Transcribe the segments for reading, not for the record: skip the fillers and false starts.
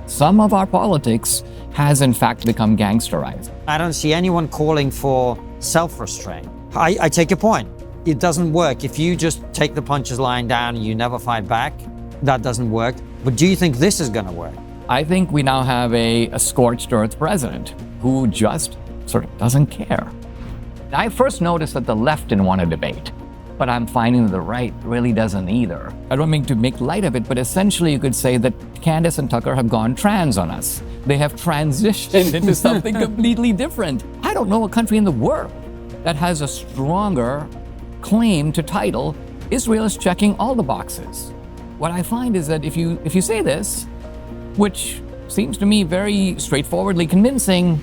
some of our politics has in fact become gangsterized. I don't see anyone calling for self-restraint. I take your point. It doesn't work. If you just take the punches lying down and you never fight back, that doesn't work. But do you think this is going to work? I think we now have a scorched earth president who just sort of doesn't care. I first noticed that the left didn't want to debate, but I'm finding that the right really doesn't either. I don't mean to make light of it, but essentially you could say that Candace and Tucker have gone trans on us. They have transitioned into something completely different. I don't know a country in the world that has a stronger claim to title, Israel is checking all the boxes. What I find is that if you say this, which seems to me very straightforwardly convincing,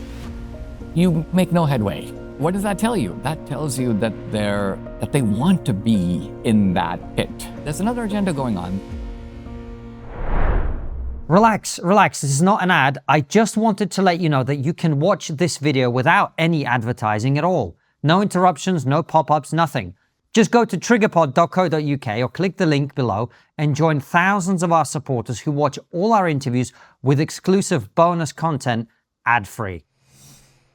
you make no headway. What does that tell you? That tells you that they want to be in that pit. There's another agenda going on. Relax. This is not an ad. I just wanted to let you know that you can watch this video without any advertising at all. No interruptions, no pop-ups, nothing. Just go to triggerpod.co.uk or click the link below and join thousands of our supporters who watch all our interviews with exclusive bonus content ad-free.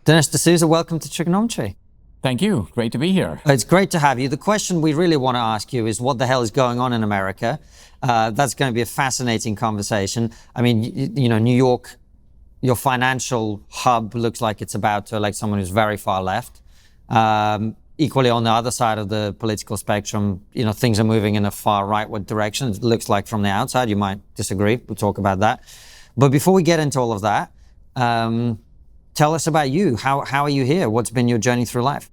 Dinesh D'Souza, welcome to TRIGGERnometry. Thank you. Great to be here. It's great to have you. The question we really want to ask you is what the hell is going on in America? That's going to be a fascinating conversation. I mean, you know, New York, your financial hub looks like it's about to elect someone who's very far left. Equally, on the other side of the political spectrum, you know, things are moving in a far rightward direction. It looks like from the outside. You might disagree. We'll talk about that. But before we get into all of that, tell us about you. How are you here? What's been your journey through life?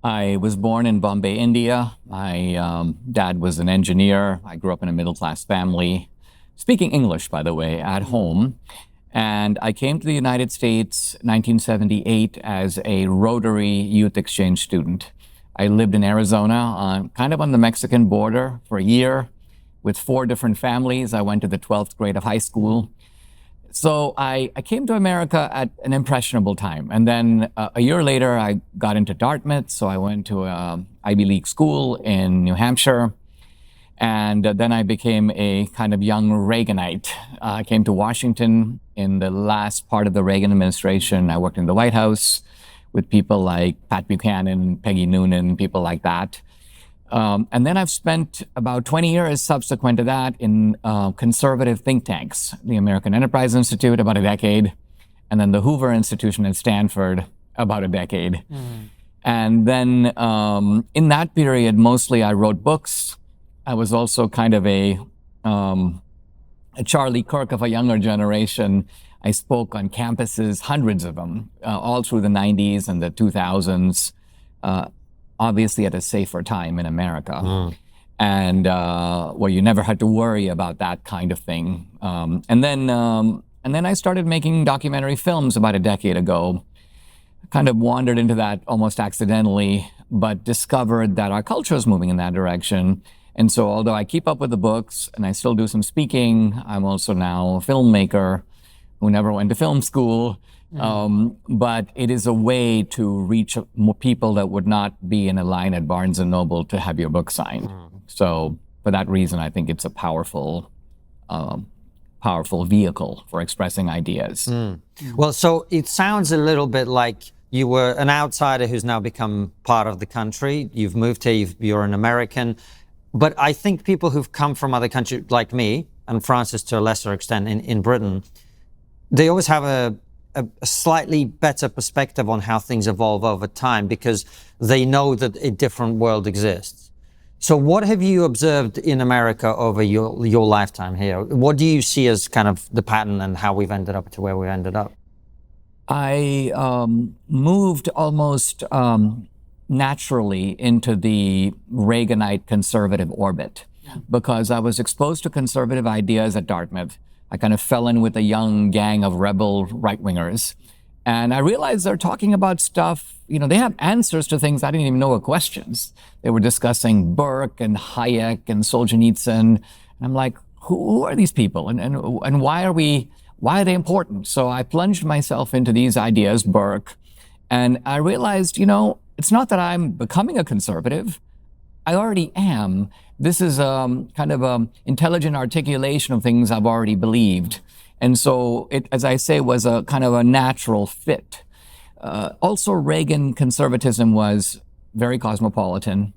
I was born in Bombay, India. My dad was an engineer. I grew up in a middle-class family, speaking English, by the way, at home. And I came to the United States in 1978 as a Rotary Youth Exchange student. I lived in Arizona, kind of on the Mexican border for a year with 4 different families. I went to the 12th grade of high school. So I came to America at an impressionable time. And then a year later, I got into Dartmouth. So I went to an Ivy League school in New Hampshire. And then I became a kind of young Reaganite. I came to Washington in the last part of the Reagan administration. I worked in the White House with people like Pat Buchanan, Peggy Noonan, people like that. And then I've spent about 20 years subsequent to that in conservative think tanks, the American Enterprise Institute, about a decade, and then the Hoover Institution at Stanford, about a decade. And then in that period, mostly I wrote books. I was also kind of a Charlie Kirk of a younger generation. I spoke on campuses, hundreds of them, all through the 90s and the 2000s, obviously at a safer time in America, and where you never had to worry about that kind of thing. And then I started making documentary films about a decade ago. Kind of wandered into that almost accidentally, but discovered that our culture is moving in that direction. And so although I keep up with the books and I still do some speaking, I'm also now a filmmaker who never went to film school. But it is a way to reach more people that would not be in a line at Barnes & Noble to have your book signed. So for that reason, I think it's a powerful vehicle for expressing ideas. Well, so it sounds a little bit like you were an outsider who's now become part of the country. You've moved here, you're an American. But I think people who've come from other countries like me, and Francis to a lesser extent in Britain, they always have a slightly better perspective on how things evolve over time because they know that a different world exists. So what have you observed in America over your lifetime here? What do you see as kind of the pattern and how we've ended up to where we ended up? I moved almost naturally into the Reaganite conservative orbit because I was exposed to conservative ideas at Dartmouth. I kind of fell in with a young gang of rebel right-wingers. And I realized they're talking about stuff, you know, they have answers to things I didn't even know were questions. They were discussing Burke and Hayek and Solzhenitsyn. And I'm like, who are these people? And why are they important? So I plunged myself into these ideas, Burke, and I realized, you know, it's not that I'm becoming a conservative. I already am. This is kind of an intelligent articulation of things I've already believed. And so it, as I say, was a kind of a natural fit. Also, Reagan conservatism was very cosmopolitan.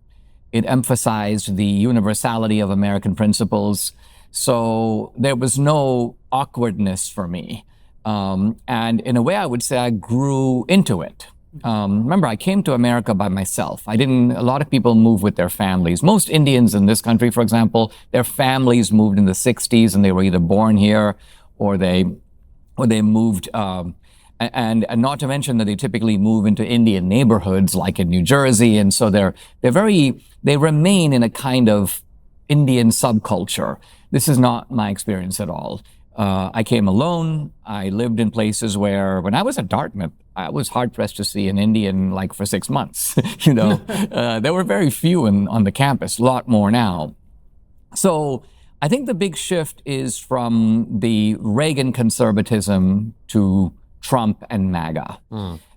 It emphasized the universality of American principles. So there was no awkwardness for me. And in a way, I would say I grew into it. Remember, I came to America by myself. A lot of people move with their families. Most Indians in this country, for example, their families moved in the 60s and they were either born here or they moved, and not to mention that they typically move into Indian neighborhoods like in New Jersey. And so they remain in a kind of Indian subculture. This is not my experience at all. I came alone. I lived in places where, when I was at Dartmouth, I was hard pressed to see an Indian like for 6 months. There were very few on the campus, a lot more now. So I think the big shift is from the Reagan conservatism to Trump and MAGA.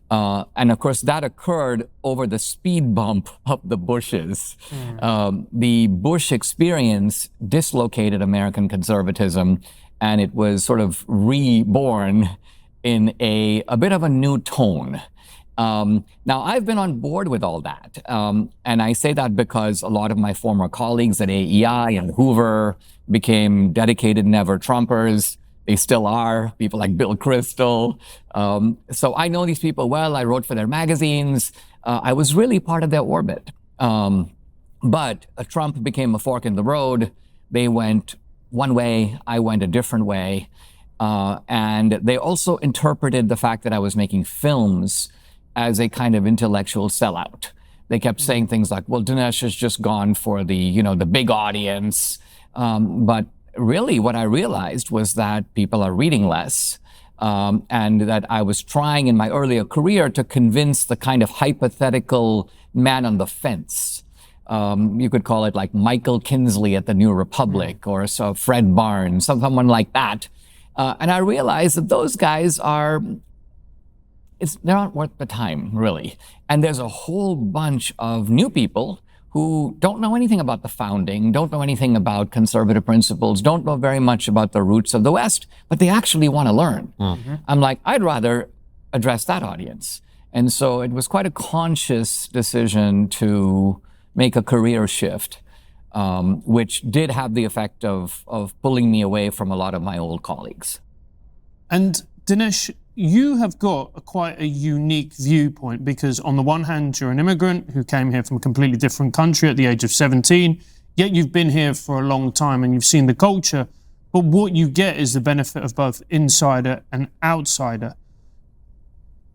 And of course, that occurred over the speed bump of the Bushes. The Bush experience dislocated American conservatism, and it was sort of reborn in a bit of a new tone. Now, I've been on board with all that. And I say that because a lot of my former colleagues at AEI and Hoover became dedicated never-Trumpers. They still are, people like Bill Kristol. So I know these people well. I wrote for their magazines. I was really part of their orbit. But Trump became a fork in the road. They went one way, I went a different way. And they also interpreted the fact that I was making films as a kind of intellectual sellout. They kept saying things like, well, Dinesh has just gone for the big audience. But really what I realized was that people are reading less, and that I was trying in my earlier career to convince the kind of hypothetical man on the fence. You could call it like Michael Kinsley at the New Republic, or so Fred Barnes, someone like that. And I realized that those guys they're not worth the time, really. And there's a whole bunch of new people who don't know anything about the founding, don't know anything about conservative principles, don't know very much about the roots of the West, but they actually want to learn. I'm like, I'd rather address that audience. And so it was quite a conscious decision to make a career shift, which did have the effect of pulling me away from a lot of my old colleagues. And Dinesh, you have got quite a unique viewpoint, because on the one hand, you're an immigrant who came here from a completely different country at the age of 17, yet you've been here for a long time and you've seen the culture. But what you get is the benefit of both insider and outsider.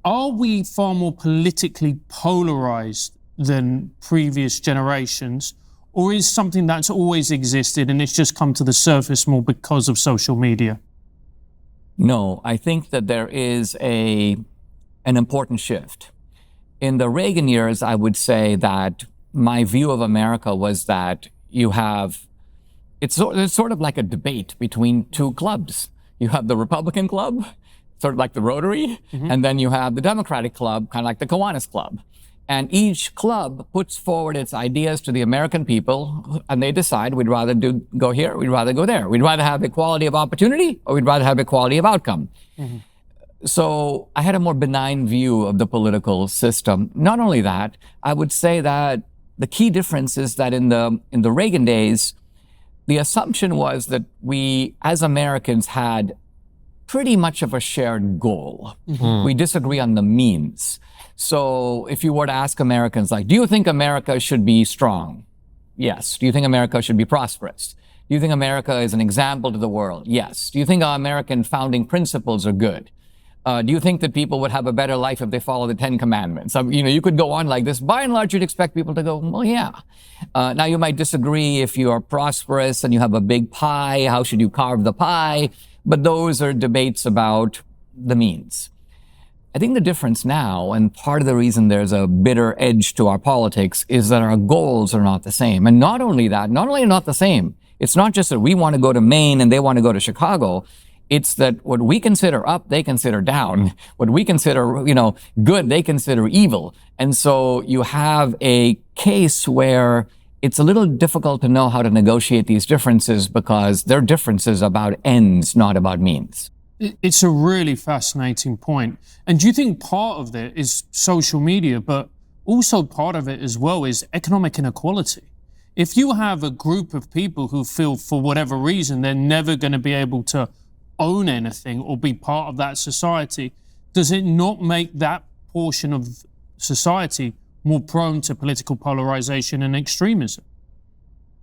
Are we far more politically polarized than previous generations, or is something that's always existed and it's just come to the surface more because of social media? No, I think that there is an important shift. In the Reagan years, I would say that my view of America was that it's sort of like a debate between two clubs. You have the Republican club, sort of like the Rotary, and then you have the Democratic club, kind of like the Kiwanis club. And each club puts forward its ideas to the American people, and they decide we'd rather go here, we'd rather go there. We'd rather have equality of opportunity, or we'd rather have equality of outcome. So I had a more benign view of the political system. Not only that, I would say that the key difference is that in the Reagan days, the assumption was that we, as Americans, had pretty much of a shared goal. We disagree on the means. So if you were to ask Americans, like, do you think America should be strong? Yes. Do you think America should be prosperous? Do you think America is an example to the world? Yes. Do you think our American founding principles are good? Do you think that people would have a better life if they follow the 10 Commandments? You could go on like this. By and large, you'd expect people to go, well, yeah. Now, you might disagree if you are prosperous and you have a big pie. How should you carve the pie? But those are debates about the means. I think the difference now, and part of the reason there's a bitter edge to our politics, is that our goals are not the same. And not only that, not only not the same, it's not just that we want to go to Maine and they want to go to Chicago. It's that what we consider up, they consider down. What we consider, good, they consider evil. And so you have a case where it's a little difficult to know how to negotiate these differences because they're differences about ends, not about means. It's a really fascinating point. And do you think part of it is social media, but also part of it as well is economic inequality? If you have a group of people who feel for whatever reason they're never going to be able to own anything or be part of that society, does it not make that portion of society more prone to political polarization and extremism?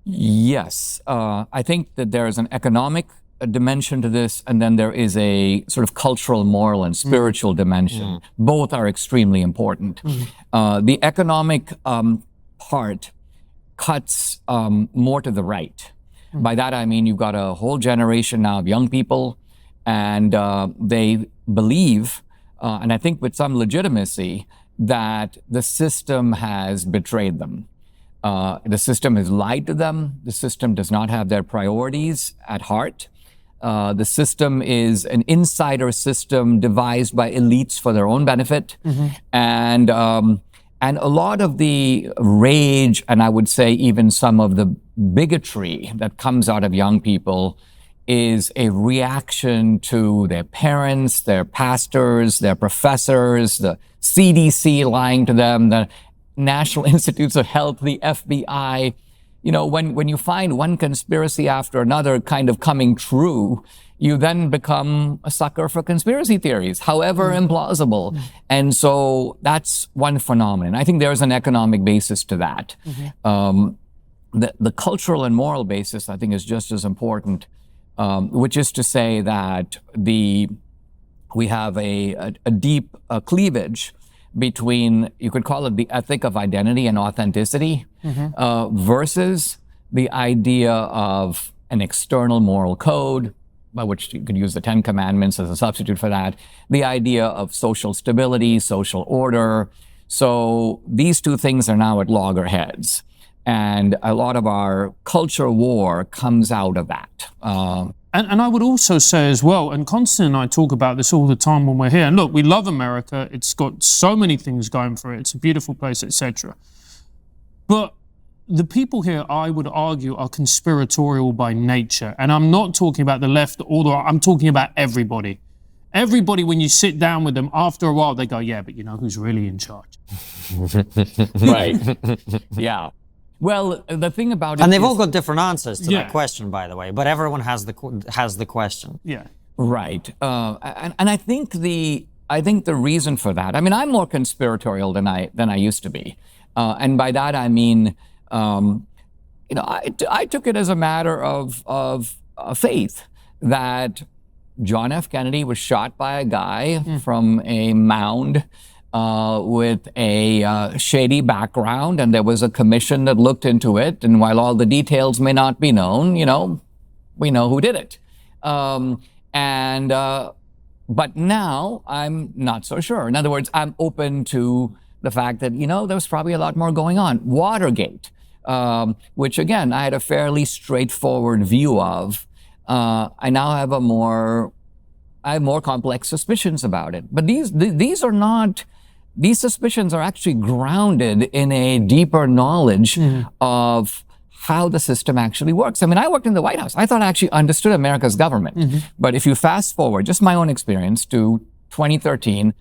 Yes. I think that there is an economic dimension to this, and then there is a sort of cultural, moral, and spiritual dimension. Both are extremely important. The economic part cuts more to the right. By that I mean you've got a whole generation now of young people, and they believe, and I think with some legitimacy, that the system has betrayed them. The system has lied to them. The system does not have their priorities at heart. The system is an insider system devised by elites for their own benefit. And a lot of the rage, and I would say even some of the bigotry that comes out of young people is a reaction to their parents, their pastors, their professors, the CDC lying to them, the National Institutes of Health, the FBI. You know, when you find one conspiracy after another kind of coming true, you then become a sucker for conspiracy theories, however implausible. And so that's one phenomenon. I think there's an economic basis to that. The cultural and moral basis, I think, is just as important, which is to say that we have a deep cleavage between, you could call it the ethic of identity and authenticity, versus the idea of an external moral code, by which you could use the Ten Commandments as a substitute for that, the idea of social stability, social order. So these two things are now at loggerheads. And a lot of our culture war comes out of that. And I would also say as well, and Konstantin and I talk about this all the time when we're here, and look, we love America. It's got so many things going for it. It's a beautiful place, etc. But the people here, I would argue, are conspiratorial by nature. And I'm not talking about the left or the right. I'm talking about everybody. Everybody, when you sit down with them, after a while, they go, yeah, but you know who's really in charge? Right. Yeah. Well, the thing about it and they've is, all got different answers to Yeah. that question, by the way, but everyone has the question. Yeah. right, and I think the reason for that. I mean, I'm more conspiratorial than I used to be, and by that I mean, you know, I took it as a matter of faith that John F. Kennedy was shot by a guy from a mound with a shady background, and there was a commission that looked into it. And while all the details may not be known, you know, we know who did it. But now I'm not so sure. In other words, I'm open to the fact that, you know, there was probably a lot more going on. Watergate, which again, I had a fairly straightforward view of. I now have more complex suspicions about it. But these suspicions are actually grounded in a deeper knowledge of how the system actually works. I mean, I worked in the White House. I thought I actually understood America's government. But if you fast forward, just my own experience, to 2013,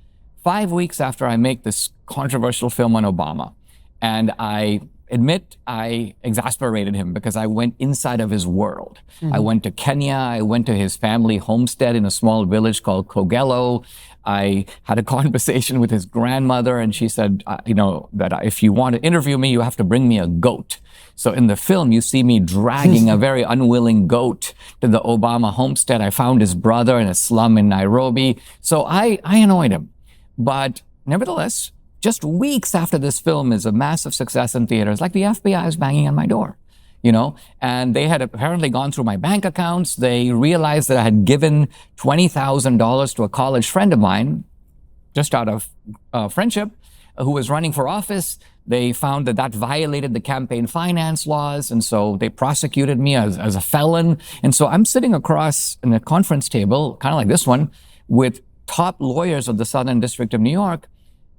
5 weeks after I make this controversial film on Obama, and I admit I exasperated him because I went inside of his world. I went to Kenya. I went to his family homestead in a small village called Kogelo. I had a conversation with his grandmother, and she said, you know, that if you want to interview me, you have to bring me a goat. So in the film, you see me dragging a very unwilling goat to the Obama homestead. I found his brother in a slum in Nairobi. So I annoyed him. But nevertheless, just weeks after this film is a massive success in theaters, like the FBI is banging on my door, you know, and they had apparently gone through my bank accounts. They realized that I had given $20,000 to a college friend of mine, just out of friendship, who was running for office. They found that violated the campaign finance laws, and so they prosecuted me as a felon. And so I'm sitting across in a conference table, kind of like this one, with top lawyers of the Southern District of New York.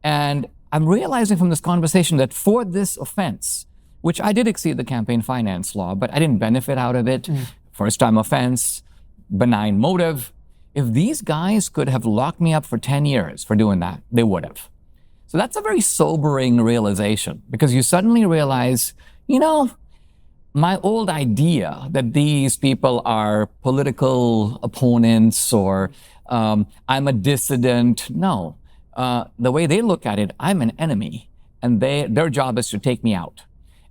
And I'm realizing from this conversation that for this offense, which I did exceed the campaign finance law, but I didn't benefit out of it, first-time offense, benign motive, if these guys could have locked me up for 10 years for doing that, they would have. So that's a very sobering realization, because you suddenly realize, my old idea that these people are political opponents or I'm a dissident. No, the way they look at it, I'm an enemy, and their job is to take me out.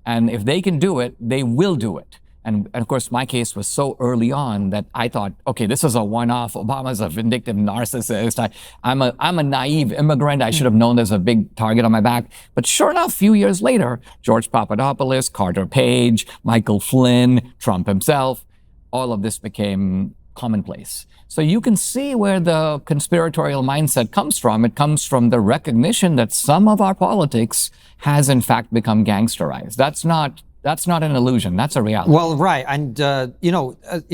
And if they can do it, they will do it. And of course, my case was so early on that I thought, okay, this is a one-off. Obama's a vindictive narcissist. I'm a naive immigrant. I should have known there's a big target on my back. But sure enough, a few years later, George Papadopoulos, Carter Page, Michael Flynn, Trump himself, all of this became commonplace. So you can see where the conspiratorial mindset comes from. It comes from the recognition that some of our politics has in fact become gangsterized. That's not an illusion. That's a reality. Well, right. And,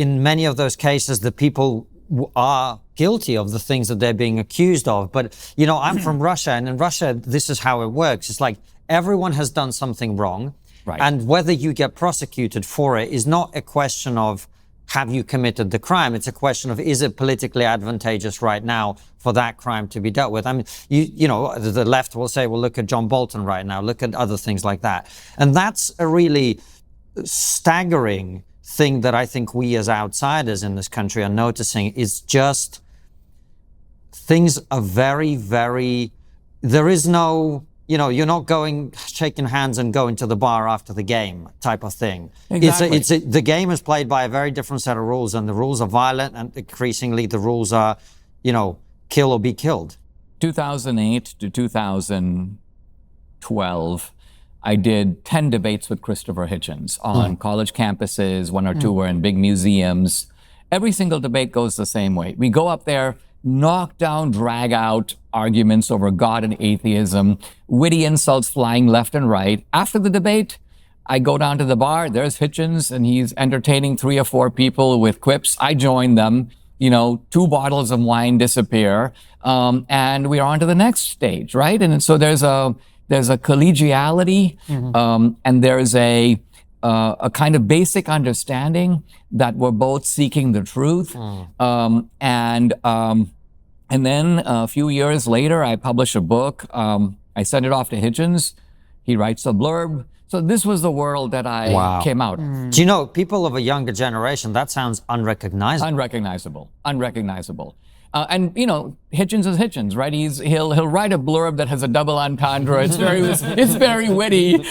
in many of those cases, the people are guilty of the things that they're being accused of. But, I'm from Russia, and in Russia, this is how it works. It's like everyone has done something wrong. Right. And whether you get prosecuted for it is not a question of have you committed the crime? It's a question of, is it politically advantageous right now for that crime to be dealt with? I mean, the left will say, well, look at John Bolton right now, look at other things like that. And that's a really staggering thing that I think we as outsiders in this country are noticing, is just things are very, very, there is no, you're not shaking hands and going to the bar after the game type of thing. Exactly. The game is played by a very different set of rules, and the rules are violent, and increasingly the rules are, kill or be killed. 2008 to 2012, I did 10 debates with Christopher Hitchens on college campuses. 1 or 2 were in big museums. Every single debate goes the same way. We go up there, knock down, drag out arguments over God and atheism, witty insults flying left and right. After the debate, I go down to the bar, there's Hitchens, and he's entertaining 3 or 4 people with quips. I join them, 2 bottles of wine disappear, and we are on to the next stage, right? And so there's a collegiality, and there's a kind of basic understanding that we're both seeking the truth. And then a few years later, I publish a book. I send it off to Hitchens. He writes a blurb. So this was the world that I came out of. Do you know, people of a younger generation, that sounds unrecognizable. Unrecognizable. And Hitchens is Hitchens, right? He'll write a blurb that has a double entendre. It's very witty,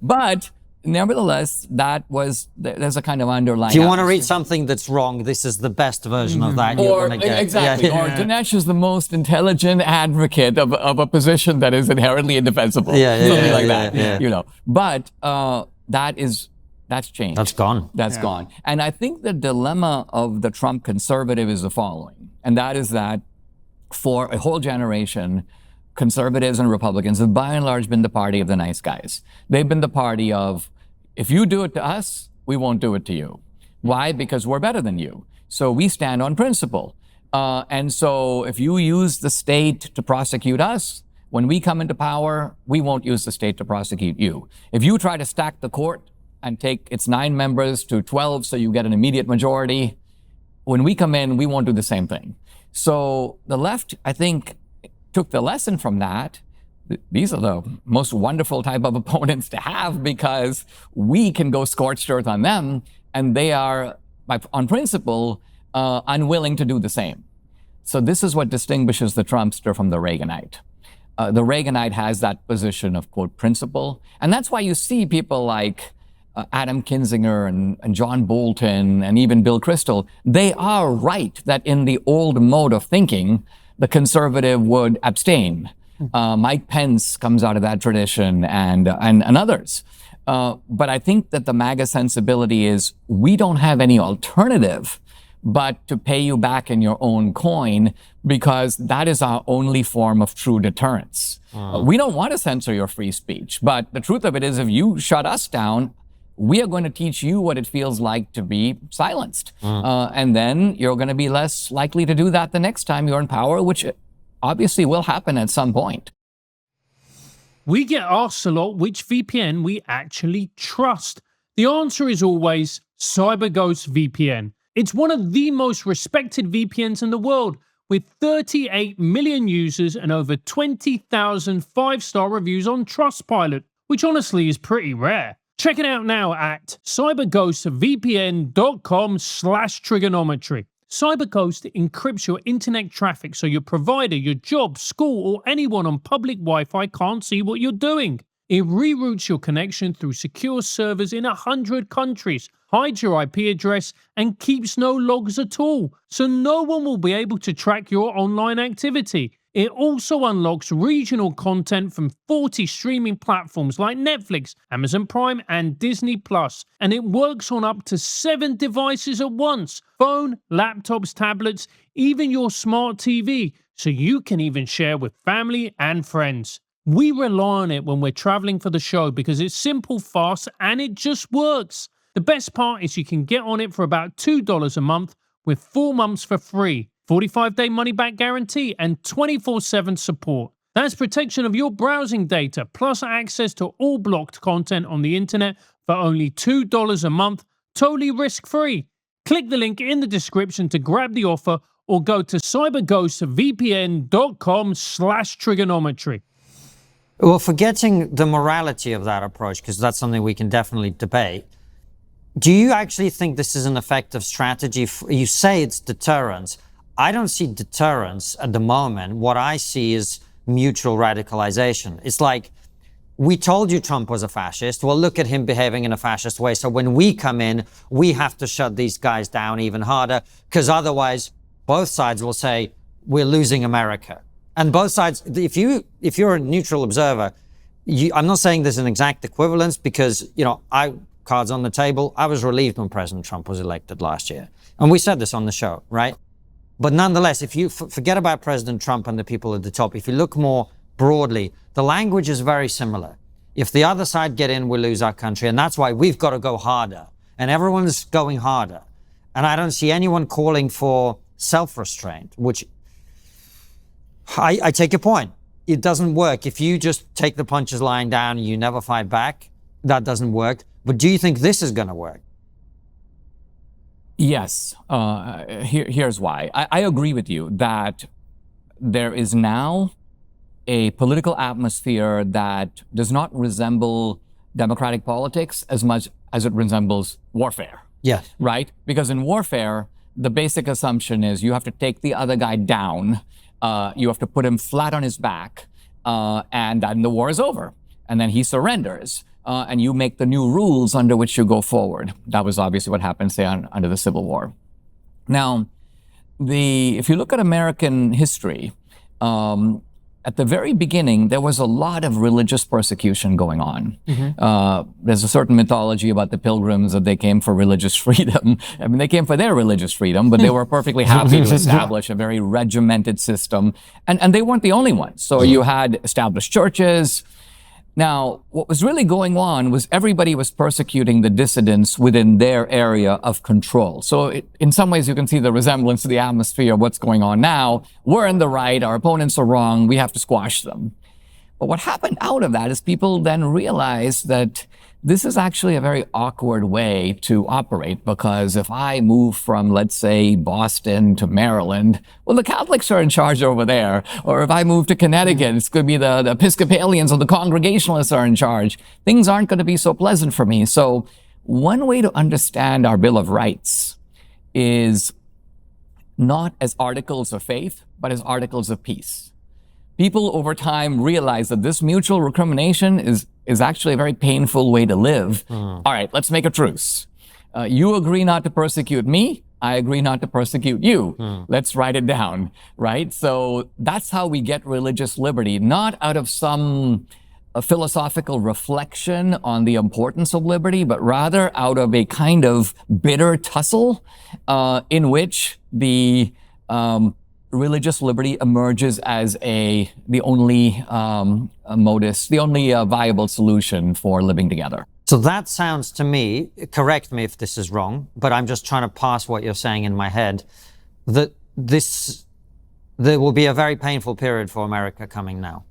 But nevertheless, there's a kind of underlying. If you want to read something that's wrong, this is the best version of that you're going to get. Exactly. Or Dinesh is the most intelligent advocate of a position that is inherently indefensible. Something like that. But that's changed. That's gone. That's gone. And I think the dilemma of the Trump conservative is the following, and that is that for a whole generation, conservatives and Republicans have by and large been the party of the nice guys. They've been the party of, if you do it to us, we won't do it to you. Why? Because we're better than you. So we stand on principle. And so if you use the state to prosecute us, when we come into power, we won't use the state to prosecute you. If you try to stack the court and take its 9 members to 12 so you get an immediate majority, when we come in, we won't do the same thing. So the left, I think, took the lesson from that. These are the most wonderful type of opponents to have, because we can go scorched earth on them, and they are, on principle, unwilling to do the same. So this is what distinguishes the Trumpster from the Reaganite. The Reaganite has that position of, quote, principle. And that's why you see people like Adam Kinzinger and John Bolton and even Bill Kristol. They are right that in the old mode of thinking, the conservative would abstain. Mike Pence comes out of that tradition, and others. But I think that the MAGA sensibility is, we don't have any alternative but to pay you back in your own coin, because that is our only form of true deterrence. We don't want to censor your free speech, but the truth of it is, if you shut us down, we are going to teach you what it feels like to be silenced. And then you're going to be less likely to do that the next time you're in power, which obviously will happen at some point. We get asked a lot which VPN we actually trust. The answer is always CyberGhost VPN. It's one of the most respected VPNs in the world, with 38 million users and over 20,000 5-star reviews on Trustpilot, which honestly is pretty rare. Check it out now at cyberghostvpn.com/triggernometry. CyberGhost encrypts your internet traffic so your provider, your job, school, or anyone on public Wi-Fi can't see what you're doing. It reroutes your connection through secure servers in 100 countries, hides your IP address, and keeps no logs at all, so no one will be able to track your online activity. It also unlocks regional content from 40 streaming platforms like Netflix, Amazon Prime, and Disney+, and it works on up to 7 devices at once: phone, laptops, tablets, even your smart TV, so you can even share with family and friends. We rely on it when we're traveling for the show because it's simple, fast, and it just works. The best part is you can get on it for about $2 a month with 4 months for free, 45-day money-back guarantee, and 24/7 support. That's protection of your browsing data, plus access to all blocked content on the internet for only $2 a month, totally risk-free. Click the link in the description to grab the offer, or go to cyberghostvpn.com/triggernometry. Well, forgetting the morality of that approach, because that's something we can definitely debate, do you actually think this is an effective strategy? You say it's deterrence. I don't see deterrence at the moment. What I see is mutual radicalization. It's like, we told you Trump was a fascist. Well, look at him behaving in a fascist way. So when we come in, we have to shut these guys down even harder, because otherwise both sides will say, we're losing America. And both sides, if you're a neutral observer, I'm not saying there's an exact equivalence, because, cards on the table, I was relieved when President Trump was elected last year. And we said this on the show, right? But nonetheless, if you forget about President Trump and the people at the top, if you look more broadly, the language is very similar. If the other side get in, we lose our country. And that's why we've got to go harder. And everyone's going harder. And I don't see anyone calling for self-restraint, which I take your point. It doesn't work. If you just take the punches lying down and you never fight back, that doesn't work. But do you think this is going to work? Yes. Here's why. I agree with you that there is now a political atmosphere that does not resemble democratic politics as much as it resembles warfare. Yes. Right? Because in warfare, the basic assumption is you have to take the other guy down. You have to put him flat on his back, and then the war is over. And then he surrenders. And you make the new rules under which you go forward. That was obviously what happened, say, under the Civil War. Now, if you look at American history, at the very beginning, there was a lot of religious persecution going on. Mm-hmm. There's a certain mythology about the Pilgrims that they came for religious freedom. I mean, they came for their religious freedom, but they were perfectly happy to establish a very regimented system. And they weren't the only ones. So you had established churches. Now, what was really going on was everybody was persecuting the dissidents within their area of control. So in some ways, you can see the resemblance to the atmosphere of what's going on now. We're in the right, our opponents are wrong, we have to squash them. But what happened out of that is people then realized that this is actually a very awkward way to operate, because if I move from, let's say, Boston to Maryland, well, the Catholics are in charge over there. Or if I move to Connecticut, it's going to be the Episcopalians or the Congregationalists are in charge. Things aren't going to be so pleasant for me. So one way to understand our Bill of Rights is not as articles of faith, but as articles of peace. People over time realize that this mutual recrimination is actually a very painful way to live. All right, let's make a truce. You agree not to persecute me. I agree not to persecute you. Let's write it down, right? So that's how we get religious liberty, not out of some philosophical reflection on the importance of liberty, but rather out of a kind of bitter tussle in which the religious liberty emerges as the only viable solution for living together. So that sounds to me, correct me if this is wrong, but I'm just trying to pass what you're saying in my head, that there will be a very painful period for America coming now.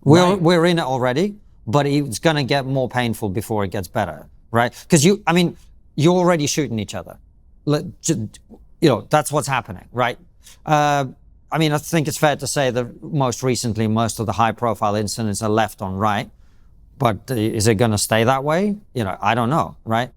We're in it already, but it's going to get more painful before it gets better, right? Because you're already shooting each other. that's what's happening, right? I mean, I think it's fair to say that most recently, most of the high-profile incidents are left on right. But is it going to stay that way? I don't know, right?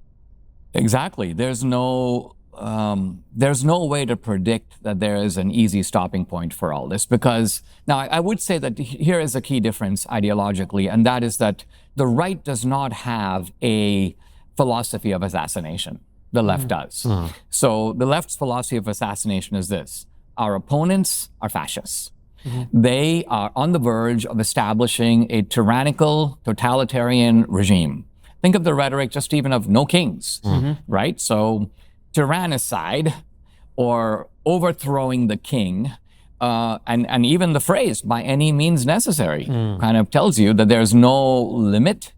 Exactly. There's no way to predict that there is an easy stopping point for all this, because now I would say that here is a key difference ideologically, and that is that the right does not have a philosophy of assassination. The left does. So the left's philosophy of assassination is this: our opponents are fascists. They are on the verge of establishing a tyrannical, totalitarian regime. Think of the rhetoric just even of no kings, right? So tyrannicide, or overthrowing the king, and even the phrase by any means necessary kind of tells you that there's no limit.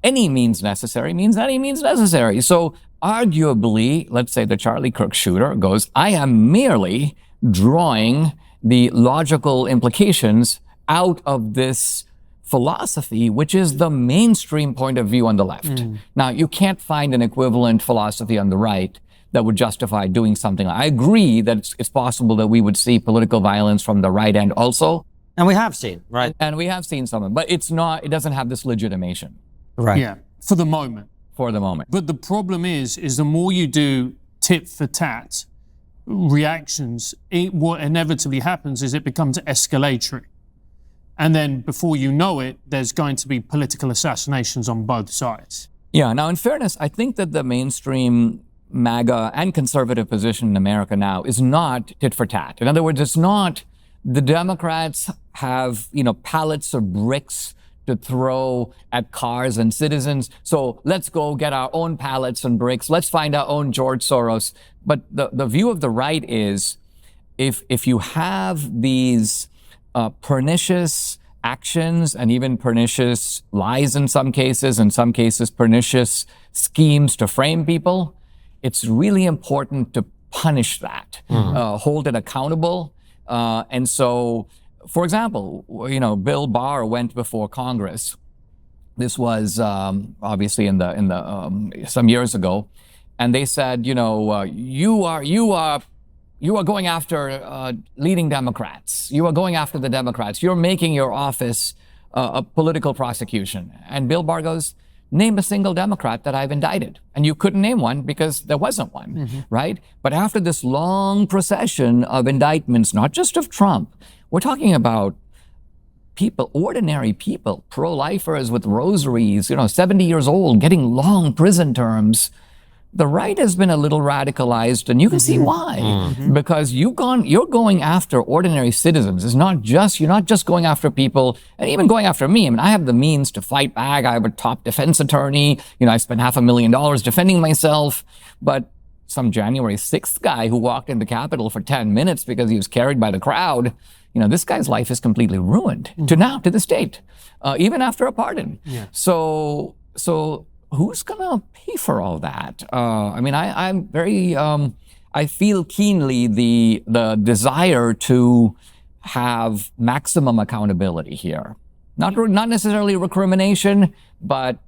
Any means necessary means any means necessary. So arguably, let's say the Charlie Kirk shooter goes, I am merely drawing the logical implications out of this philosophy, which is the mainstream point of view on the left. Now, you can't find an equivalent philosophy on the right that would justify doing something. I agree that it's possible that we would see political violence from the right end also. And we have seen, right? And we have seen some of it, but it doesn't have this legitimation. Right. Yeah, for the moment. For the moment. But the problem is the more you do tit for tat reactions, what inevitably happens is it becomes escalatory. And then before you know it, there's going to be political assassinations on both sides. Yeah, now in fairness, I think that the mainstream MAGA and conservative position in America now is not tit for tat. In other words, it's not the Democrats have, pallets of bricks to throw at cars and citizens. So let's go get our own pallets and bricks. Let's find our own George Soros. But the view of the right is if you have these pernicious actions and even pernicious lies in some cases pernicious schemes to frame people, it's really important to punish that, hold it accountable. And so, for example, Bill Barr went before Congress. This was obviously in the some years ago, and they said, you are going after leading Democrats. You are going after the Democrats. You're making your office a political prosecution. And Bill Barr goes, name a single Democrat that I've indicted. And you couldn't name one because there wasn't one, right? But after this long procession of indictments, not just of Trump, we're talking about people, ordinary people, pro-lifers with rosaries, 70 years old, getting long prison terms. The right has been a little radicalized, and you can see why. Because you're going after ordinary citizens. You're not just going after people, and even going after me. I mean, I have the means to fight back. I have a top defense attorney. I spent $500,000 defending myself. But some January 6th guy who walked in the Capitol for 10 minutes because he was carried by the crowd, this guy's life is completely ruined to this date, even after a pardon. Yeah. So who's gonna pay for all that? I'm very, I feel keenly the desire to have maximum accountability here. Not necessarily recrimination, but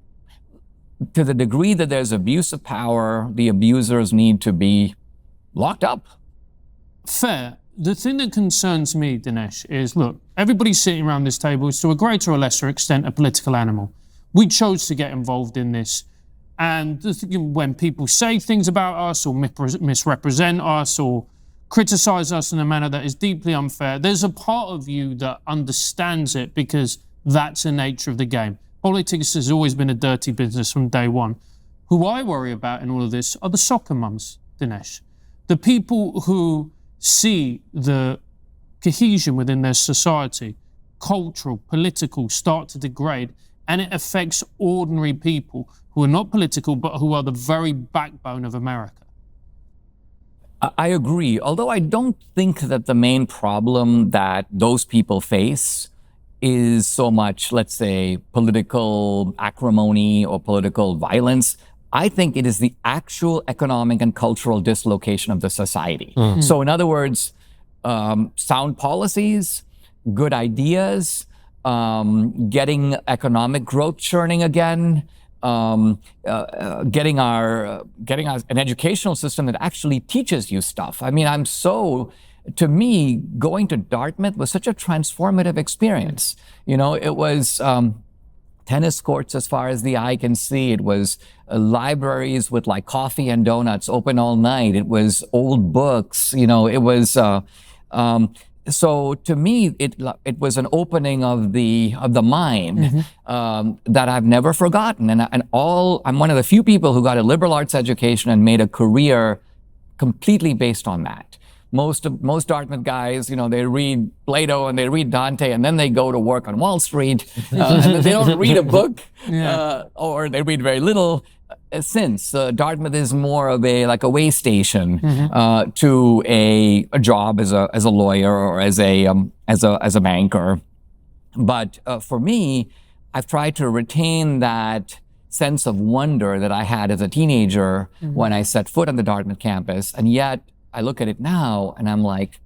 to the degree that there's abuse of power, the abusers need to be locked up. Fair. The thing that concerns me, Dinesh, is, look, everybody sitting around this table is to a greater or lesser extent a political animal. We chose to get involved in this. And when people say things about us or misrepresent us or criticize us in a manner that is deeply unfair, there's a part of you that understands it because that's the nature of the game. Politics has always been a dirty business from day one. Who I worry about in all of this are the soccer mums, Dinesh. The people who see the cohesion within their society, cultural, political, start to degrade, and it affects ordinary people who are not political, but who are the very backbone of America. I agree, although I don't think that the main problem that those people face is so much, let's say, political acrimony or political violence. I think it is the actual economic and cultural dislocation of the society. So in other words, sound policies, good ideas, getting economic growth churning again, getting an educational system that actually teaches you stuff. I mean, to me, going to Dartmouth was such a transformative experience. You know, it was tennis courts as far as the eye can see. It was libraries with like coffee and donuts open all night. It was old books. You know, it was. So to me, it was an opening of the mind that I've never forgotten. And I'm one of the few people who got a liberal arts education and made a career completely based on that. Most Dartmouth guys, you know, they read Plato and they read Dante and then they go to work on Wall Street and they don't read a book or they read very little. Since Dartmouth is more of a way station to a job as a lawyer or as a banker, but for me, I've tried to retain that sense of wonder that I had as a teenager when I set foot on the Dartmouth campus, and yet I look at it now and I'm like,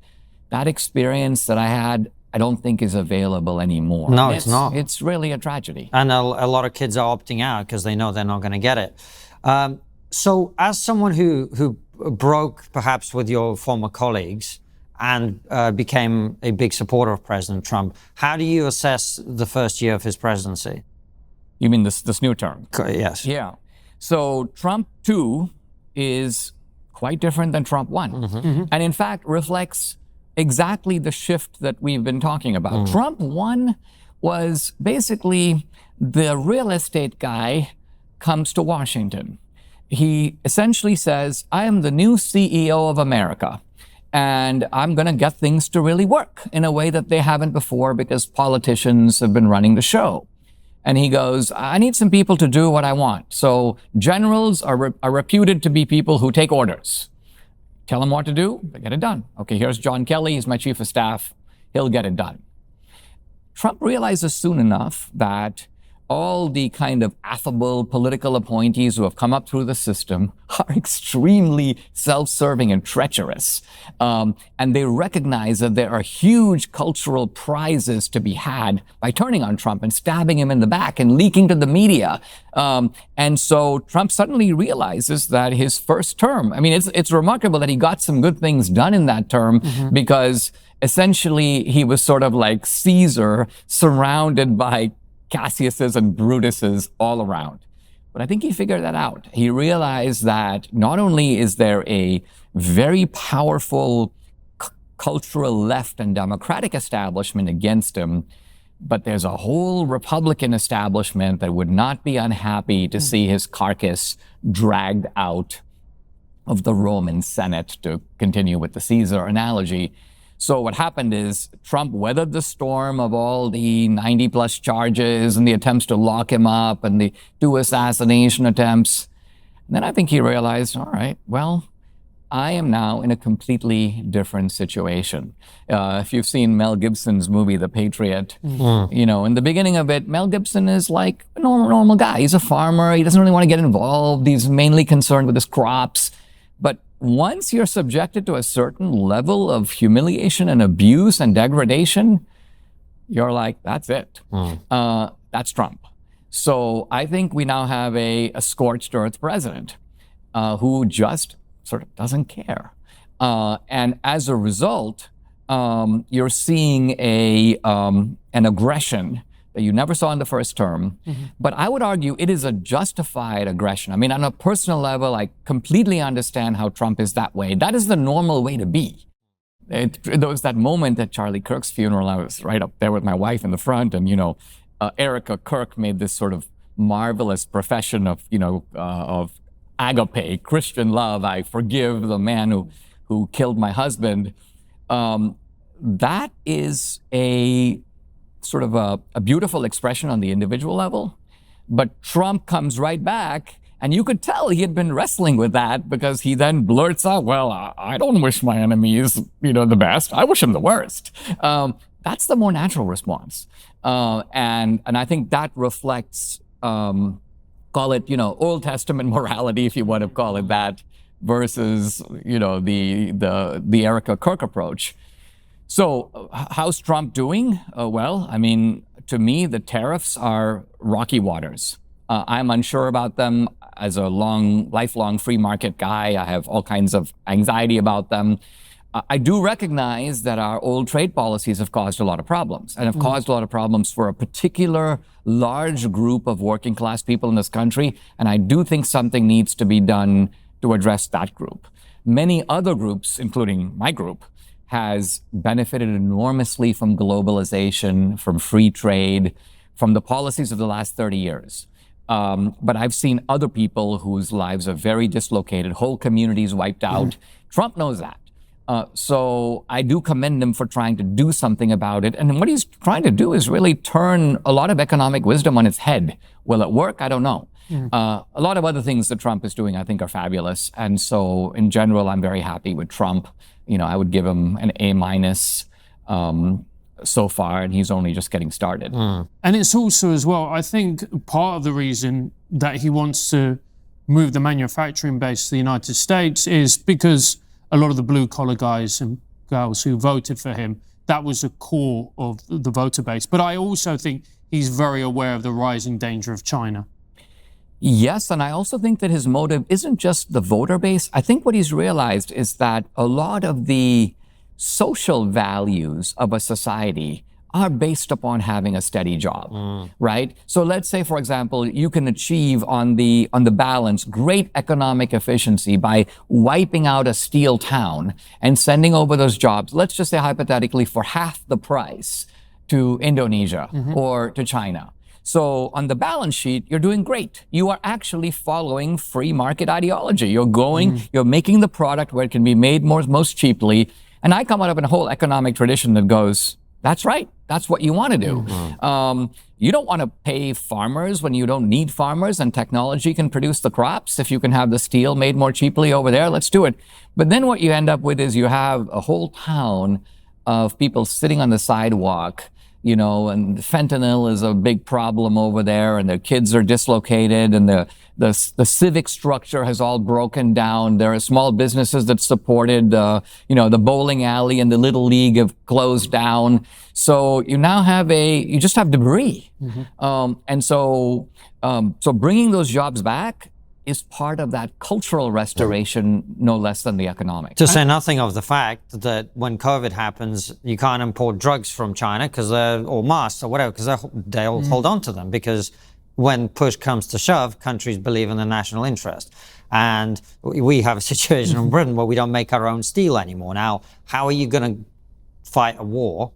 that experience that I had, I don't think is available anymore. No, it's not. It's really a tragedy. And a lot of kids are opting out because they know they're not going to get it. So as someone who broke perhaps with your former colleagues and became a big supporter of President Trump, how do you assess the first year of his presidency? You mean this new term? Yes. Yeah. So Trump 2 is quite different than Trump 1. And in fact reflects exactly the shift that we've been talking about. Trump 1 was basically the real estate guy comes to Washington. He essentially says, I am the new CEO of America, and I'm going to get things to really work in a way that they haven't before because politicians have been running the show. And he goes, I need some people to do what I want. So generals are reputed to be people who take orders. Tell them what to do, they get it done. Okay, here's John Kelly, he's my chief of staff, he'll get it done. Trump realizes soon enough that all the kind of affable political appointees who have come up through the system are extremely self-serving and treacherous. And they recognize that there are huge cultural prizes to be had by turning on Trump and stabbing him in the back and leaking to the media. And so Trump suddenly realizes that his first term, I mean, it's remarkable that he got some good things done in that term because essentially he was sort of like Caesar surrounded by Cassiuses and Brutuses all around. But I think he figured that out. He realized that not only is there a very powerful cultural left and democratic establishment against him, but there's a whole Republican establishment that would not be unhappy to see his carcass dragged out of the Roman Senate, to continue with the Caesar analogy. So what happened is Trump weathered the storm of all the 90 plus charges and the attempts to lock him up and the 2 assassination attempts. And then I think he realized, all right, well, I am now in a completely different situation. If you've seen Mel Gibson's movie, The Patriot, you know, in the beginning of it, Mel Gibson is like a normal guy. He's a farmer. He doesn't really want to get involved. He's mainly concerned with his crops. But once you're subjected to a certain level of humiliation and abuse and degradation, you're like, that's it. That's Trump. So I think we now have a scorched earth president who just sort of doesn't care. And as a result, you're seeing an aggression that you never saw in the first term. But I would argue it is a justified aggression. I mean, on a personal level, I completely understand how Trump is that way. That is the normal way to be. There was that moment at Charlie Kirk's funeral. I was right up there with my wife in the front, and, you know, Erica Kirk made this sort of marvelous profession of, you know, of agape, Christian love. I forgive the man who killed my husband. That is a sort of a beautiful expression on the individual level, but Trump comes right back, and you could tell he had been wrestling with that because he then blurts out, well, I don't wish my enemies, you know, the best. I wish them the worst. That's the more natural response. And I think that reflects, call it, you know, Old Testament morality, if you want to call it that, versus, you know, the Erica Kirk approach. So how's Trump doing? Well, I mean, to me, the tariffs are rocky waters. I'm unsure about them. As a lifelong free market guy, I have all kinds of anxiety about them. I do recognize that our old trade policies have caused a lot of problems, and have caused a lot of problems for a particular large group of working class people in this country. And I do think something needs to be done to address that group. Many other groups, including my group, has benefited enormously from globalization, from free trade, from the policies of the last 30 years. But I've seen other people whose lives are very dislocated, whole communities wiped out. Trump knows that. So I do commend him for trying to do something about it. And what he's trying to do is really turn a lot of economic wisdom on its head. Will it work? I don't know. A lot of other things that Trump is doing, I think, are fabulous. And so in general, I'm very happy with Trump. I would give him an A- so far, and he's only just getting started. And it's also as well, I think part of the reason that he wants to move the manufacturing base to the United States is because a lot of the blue collar guys and girls who voted for him, that was the core of the voter base. But I also think he's very aware of the rising danger of China. Yes, and I also think that his motive isn't just the voter base. I think what he's realized is that a lot of the social values of a society are based upon having a steady job, right? So let's say, for example, you can achieve on the balance great economic efficiency by wiping out a steel town and sending over those jobs, let's just say hypothetically, for half the price to Indonesia or to China. So on the balance sheet, you're doing great. You are actually following free market ideology. You're making the product where it can be made most cheaply. And I come out of a whole economic tradition that goes, that's right. That's what you want to do. You don't want to pay farmers when you don't need farmers, and technology can produce the crops. If you can have the steel made more cheaply over there, let's do it. But then what you end up with is you have a whole town of people sitting on the sidewalk, and fentanyl is a big problem over there, and their kids are dislocated, and the civic structure has all broken down. There are small businesses that supported, the bowling alley and the little league have closed down. So you now you just have debris. And so bringing those jobs back is part of that cultural restoration, no less than the economic. To say nothing of the fact that when COVID happens, you can't import drugs from China or masks or whatever, because they'll hold on to them, because when push comes to shove, countries believe in the national interest. And we have a situation in Britain where we don't make our own steel anymore. Now, how are you going to fight a war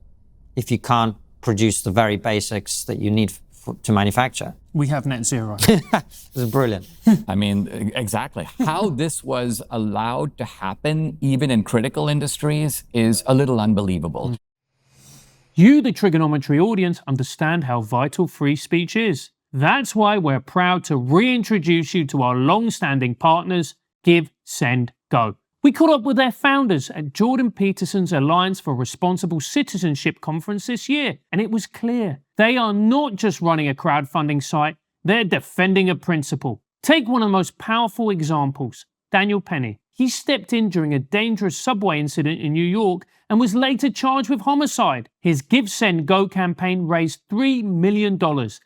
if you can't produce the very basics that you need to manufacture? We have net zero. This is brilliant. I mean, exactly. How this was allowed to happen, even in critical industries, is a little unbelievable. You, the Triggernometry audience, understand how vital free speech is. That's why we're proud to reintroduce you to our long-standing partners, Give, Send, Go. We caught up with their founders at Jordan Peterson's Alliance for Responsible Citizenship conference this year, and it was clear they are not just running a crowdfunding site, they're defending a principle. Take one of the most powerful examples, Daniel Penny. He stepped in during a dangerous subway incident in New York and was later charged with homicide. His Give, Send, Go campaign raised $3 million,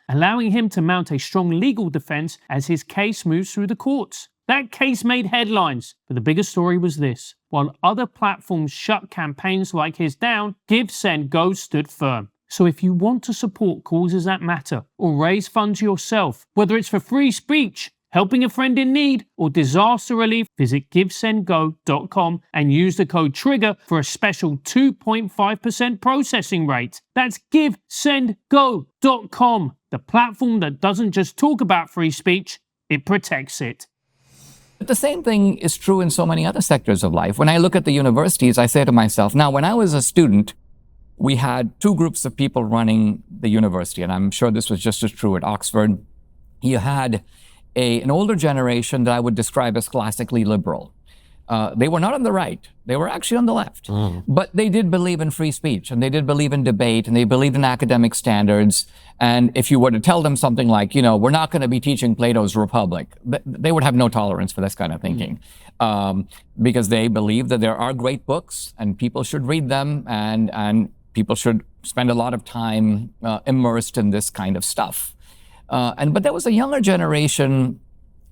allowing him to mount a strong legal defense as his case moves through the courts. That case made headlines, but the bigger story was this. While other platforms shut campaigns like his down, Give, Send, Go stood firm. So if you want to support causes that matter or raise funds yourself, whether it's for free speech, helping a friend in need, or disaster relief, visit givesendgo.com and use the code TRIGGER for a special 2.5% processing rate. That's givesendgo.com, the platform that doesn't just talk about free speech, it protects it. But the same thing is true in so many other sectors of life. When I look at the universities, I say to myself, now, when I was a student, we had two groups of people running the university, and I'm sure this was just as true at Oxford. You had an older generation that I would describe as classically liberal. They were not on the right. They were actually on the left. But they did believe in free speech, and they did believe in debate, and they believed in academic standards. And if you were to tell them something like, we're not going to be teaching Plato's Republic, they would have no tolerance for this kind of thinking. Because they believe that there are great books, and people should read them, and people should spend a lot of time immersed in this kind of stuff. But there was a younger generation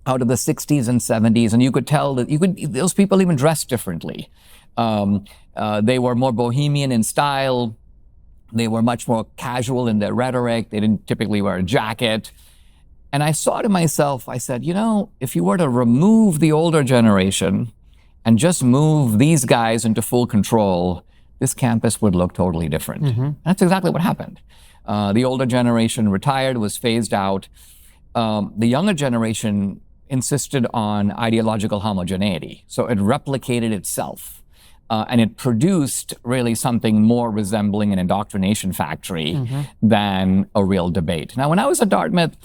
out of the 60s and 70s, and you could tell that those people even dressed differently. They were more bohemian in style. They were much more casual in their rhetoric. They didn't typically wear a jacket. And I saw to myself, I said, if you were to remove the older generation and just move these guys into full control, this campus would look totally different. Mm-hmm. That's exactly what happened. The older generation retired, was phased out. The younger generation insisted on ideological homogeneity. So it replicated itself. And it produced really something more resembling an indoctrination factory than a real debate. Now, when I was at Dartmouth,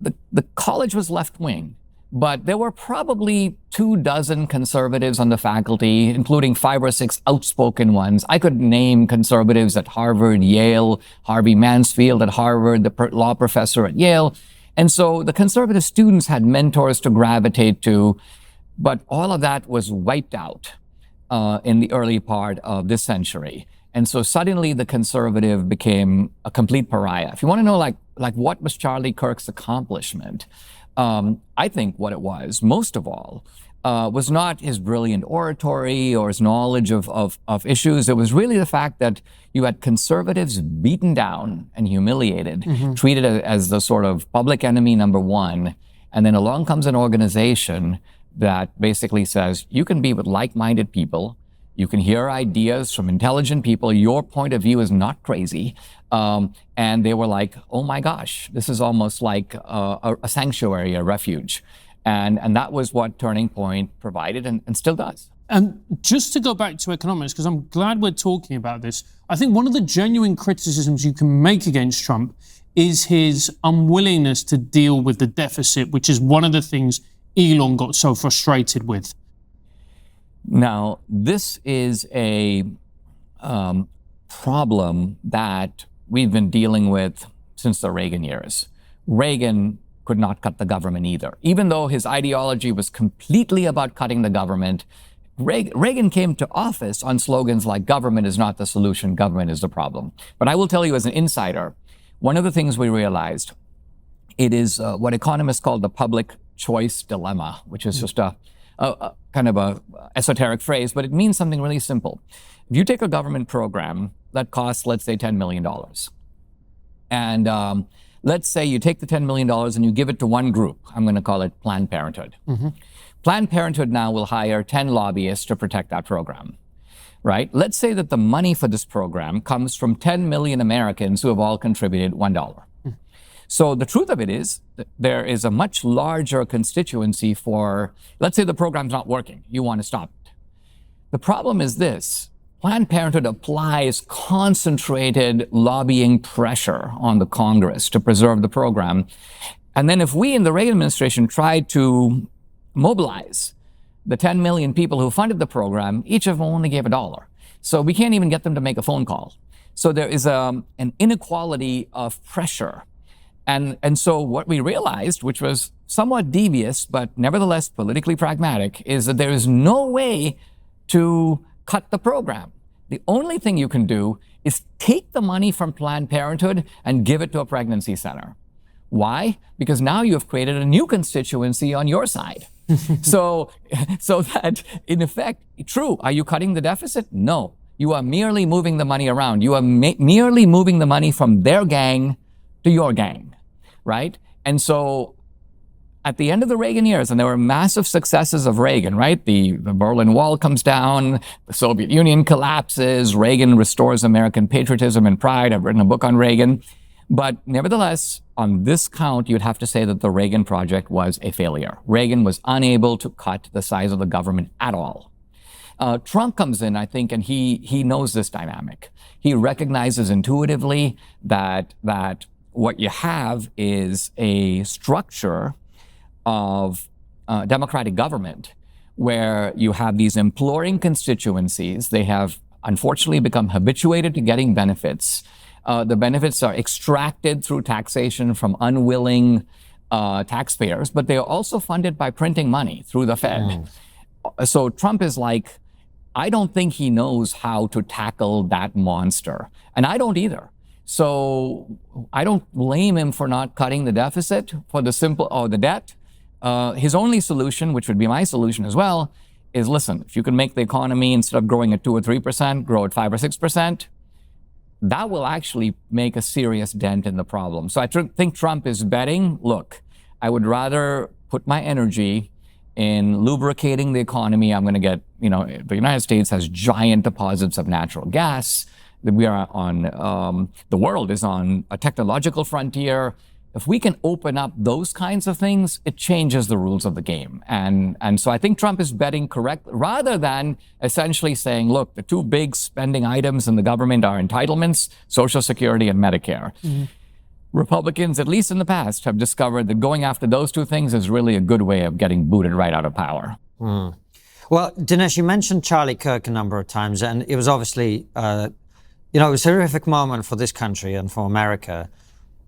the college was left-wing, but there were probably 24 conservatives on the faculty, including 5 or 6 outspoken ones. I could name conservatives at Harvard, Yale, Harvey Mansfield at Harvard, the law professor at Yale. And so the conservative students had mentors to gravitate to, but all of that was wiped out in the early part of this century. And so suddenly the conservative became a complete pariah. If you want to know like what was Charlie Kirk's accomplishment, I think what it was, most of all, was not his brilliant oratory or his knowledge of issues. It was really the fact that you had conservatives beaten down and humiliated, treated as the sort of public enemy number one. And then along comes an organization that basically says, you can be with like-minded people, you can hear ideas from intelligent people, your point of view is not crazy. And they were like, oh my gosh, this is almost like a sanctuary, a refuge. And that was what Turning Point provided and still does. And just to go back to economics, because I'm glad we're talking about this, I think one of the genuine criticisms you can make against Trump is his unwillingness to deal with the deficit, which is one of the things Elon got so frustrated with. Now, this is a problem that we've been dealing with since the Reagan years. Reagan could not cut the government either. Even though his ideology was completely about cutting the government, Reagan came to office on slogans like government is not the solution, government is the problem. But I will tell you as an insider, one of the things we realized, it is what economists call the public choice dilemma, which is just a kind of a esoteric phrase, but it means something really simple. If you take a government program that costs, let's say, $10 million, and let's say you take the $10 million and you give it to one group, I'm going to call it Planned Parenthood. Planned Parenthood now will hire 10 lobbyists to protect that program, right? Let's say that the money for this program comes from 10 million Americans who have all contributed $1. So the truth of it is that there is a much larger constituency for, let's say the program's not working, you want to stop it. The problem is this, Planned Parenthood applies concentrated lobbying pressure on the Congress to preserve the program. And then if we in the Reagan administration tried to mobilize the 10 million people who funded the program, each of them only gave $1. So we can't even get them to make a phone call. So there is an inequality of pressure. And so what we realized, which was somewhat devious, but nevertheless politically pragmatic, is that there is no way to cut the program. The only thing you can do is take the money from Planned Parenthood and give it to a pregnancy center. Why? Because now you have created a new constituency on your side. So that, in effect, true, are you cutting the deficit? No. You are merely moving the money around. You are merely moving the money from their gang to your gang, right? And so at the end of the Reagan years, and there were massive successes of Reagan, right? The Berlin Wall comes down, the Soviet Union collapses, Reagan restores American patriotism and pride. I've written a book on Reagan. But nevertheless, on this count, you'd have to say that the Reagan project was a failure. Reagan was unable to cut the size of the government at all. Trump comes in, I think, and he knows this dynamic. He recognizes intuitively that what you have is a structure of democratic government where you have these imploring constituencies. They have unfortunately become habituated to getting benefits. The benefits are extracted through taxation from unwilling taxpayers, but they are also funded by printing money through the Fed. So Trump is like, I don't think he knows how to tackle that monster. And I don't either. So I don't blame him for not cutting the deficit for the debt. His only solution, which would be my solution as well, is listen, if you can make the economy, instead of growing at 2 or 3%, grow at 5 or 6%, that will actually make a serious dent in the problem. So I think Trump is betting, look, I would rather put my energy in lubricating the economy. I'm going to get, the United States has giant deposits of natural gas. We are on, the world is on a technological frontier. If we can open up those kinds of things, it changes the rules of the game. And so I think Trump is betting correct, rather than essentially saying, look, the two big spending items in the government are entitlements, Social Security and Medicare. Mm-hmm. Republicans, at least in the past, have discovered that going after those two things is really a good way of getting booted right out of power. Mm. Well, Dinesh, you mentioned Charlie Kirk a number of times, and it was obviously, it was a horrific moment for this country and for America.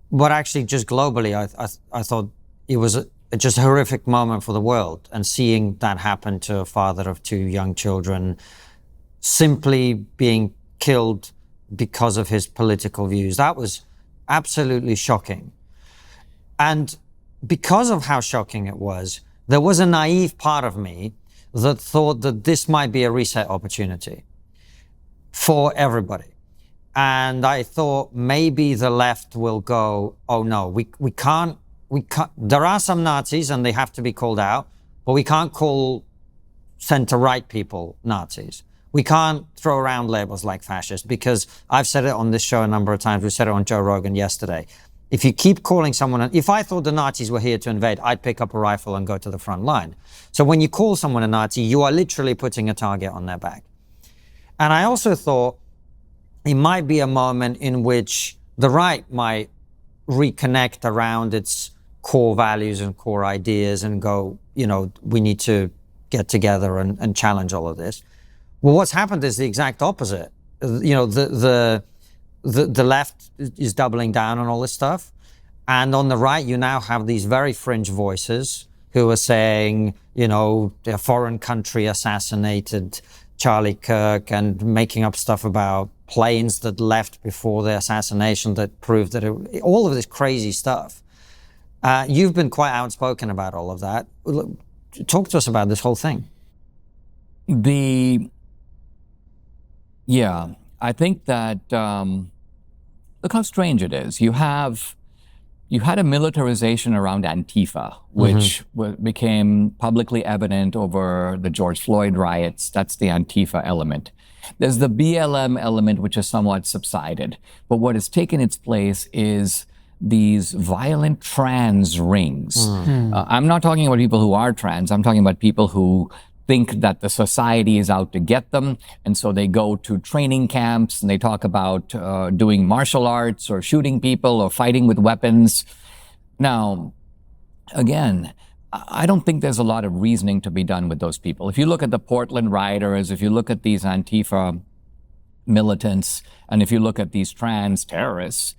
But actually, just globally, I thought it was just a horrific moment for the world. And seeing that happen to a father of two young children, simply being killed because of his political views, that was absolutely shocking. And because of how shocking it was, there was a naive part of me that thought that this might be a reset opportunity for everybody. And I thought maybe the left will go, oh no, we can't, there are some Nazis and they have to be called out, but we can't call center-right people Nazis. We can't throw around labels like fascist, because I've said it on this show a number of times. We said it on Joe Rogan yesterday. If you keep calling someone, if I thought the Nazis were here to invade, I'd pick up a rifle and go to the front line. So when you call someone a Nazi, you are literally putting a target on their back. And I also thought it might be a moment in which the right might reconnect around its core values and core ideas and go, we need to get together and challenge all of this. Well, what's happened is the exact opposite. The left is doubling down on all this stuff. And on the right, you now have these very fringe voices who are saying, a foreign country assassinated Charlie Kirk, and making up stuff about planes that left before the assassination that proved that all of this crazy stuff. You've been quite outspoken about all of that. Talk to us about this whole thing. Yeah, I think that, look how strange it is. You had a militarization around Antifa, which became publicly evident over the George Floyd riots. That's the Antifa element. There's the BLM element, which has somewhat subsided. But what has taken its place is these violent trans rings. I'm not talking about people who are trans. I'm talking about people who think that the society is out to get them. And so they go to training camps and they talk about doing martial arts or shooting people or fighting with weapons. Now, again, I don't think there's a lot of reasoning to be done with those people. If you look at the Portland rioters, if you look at these Antifa militants, and if you look at these trans terrorists,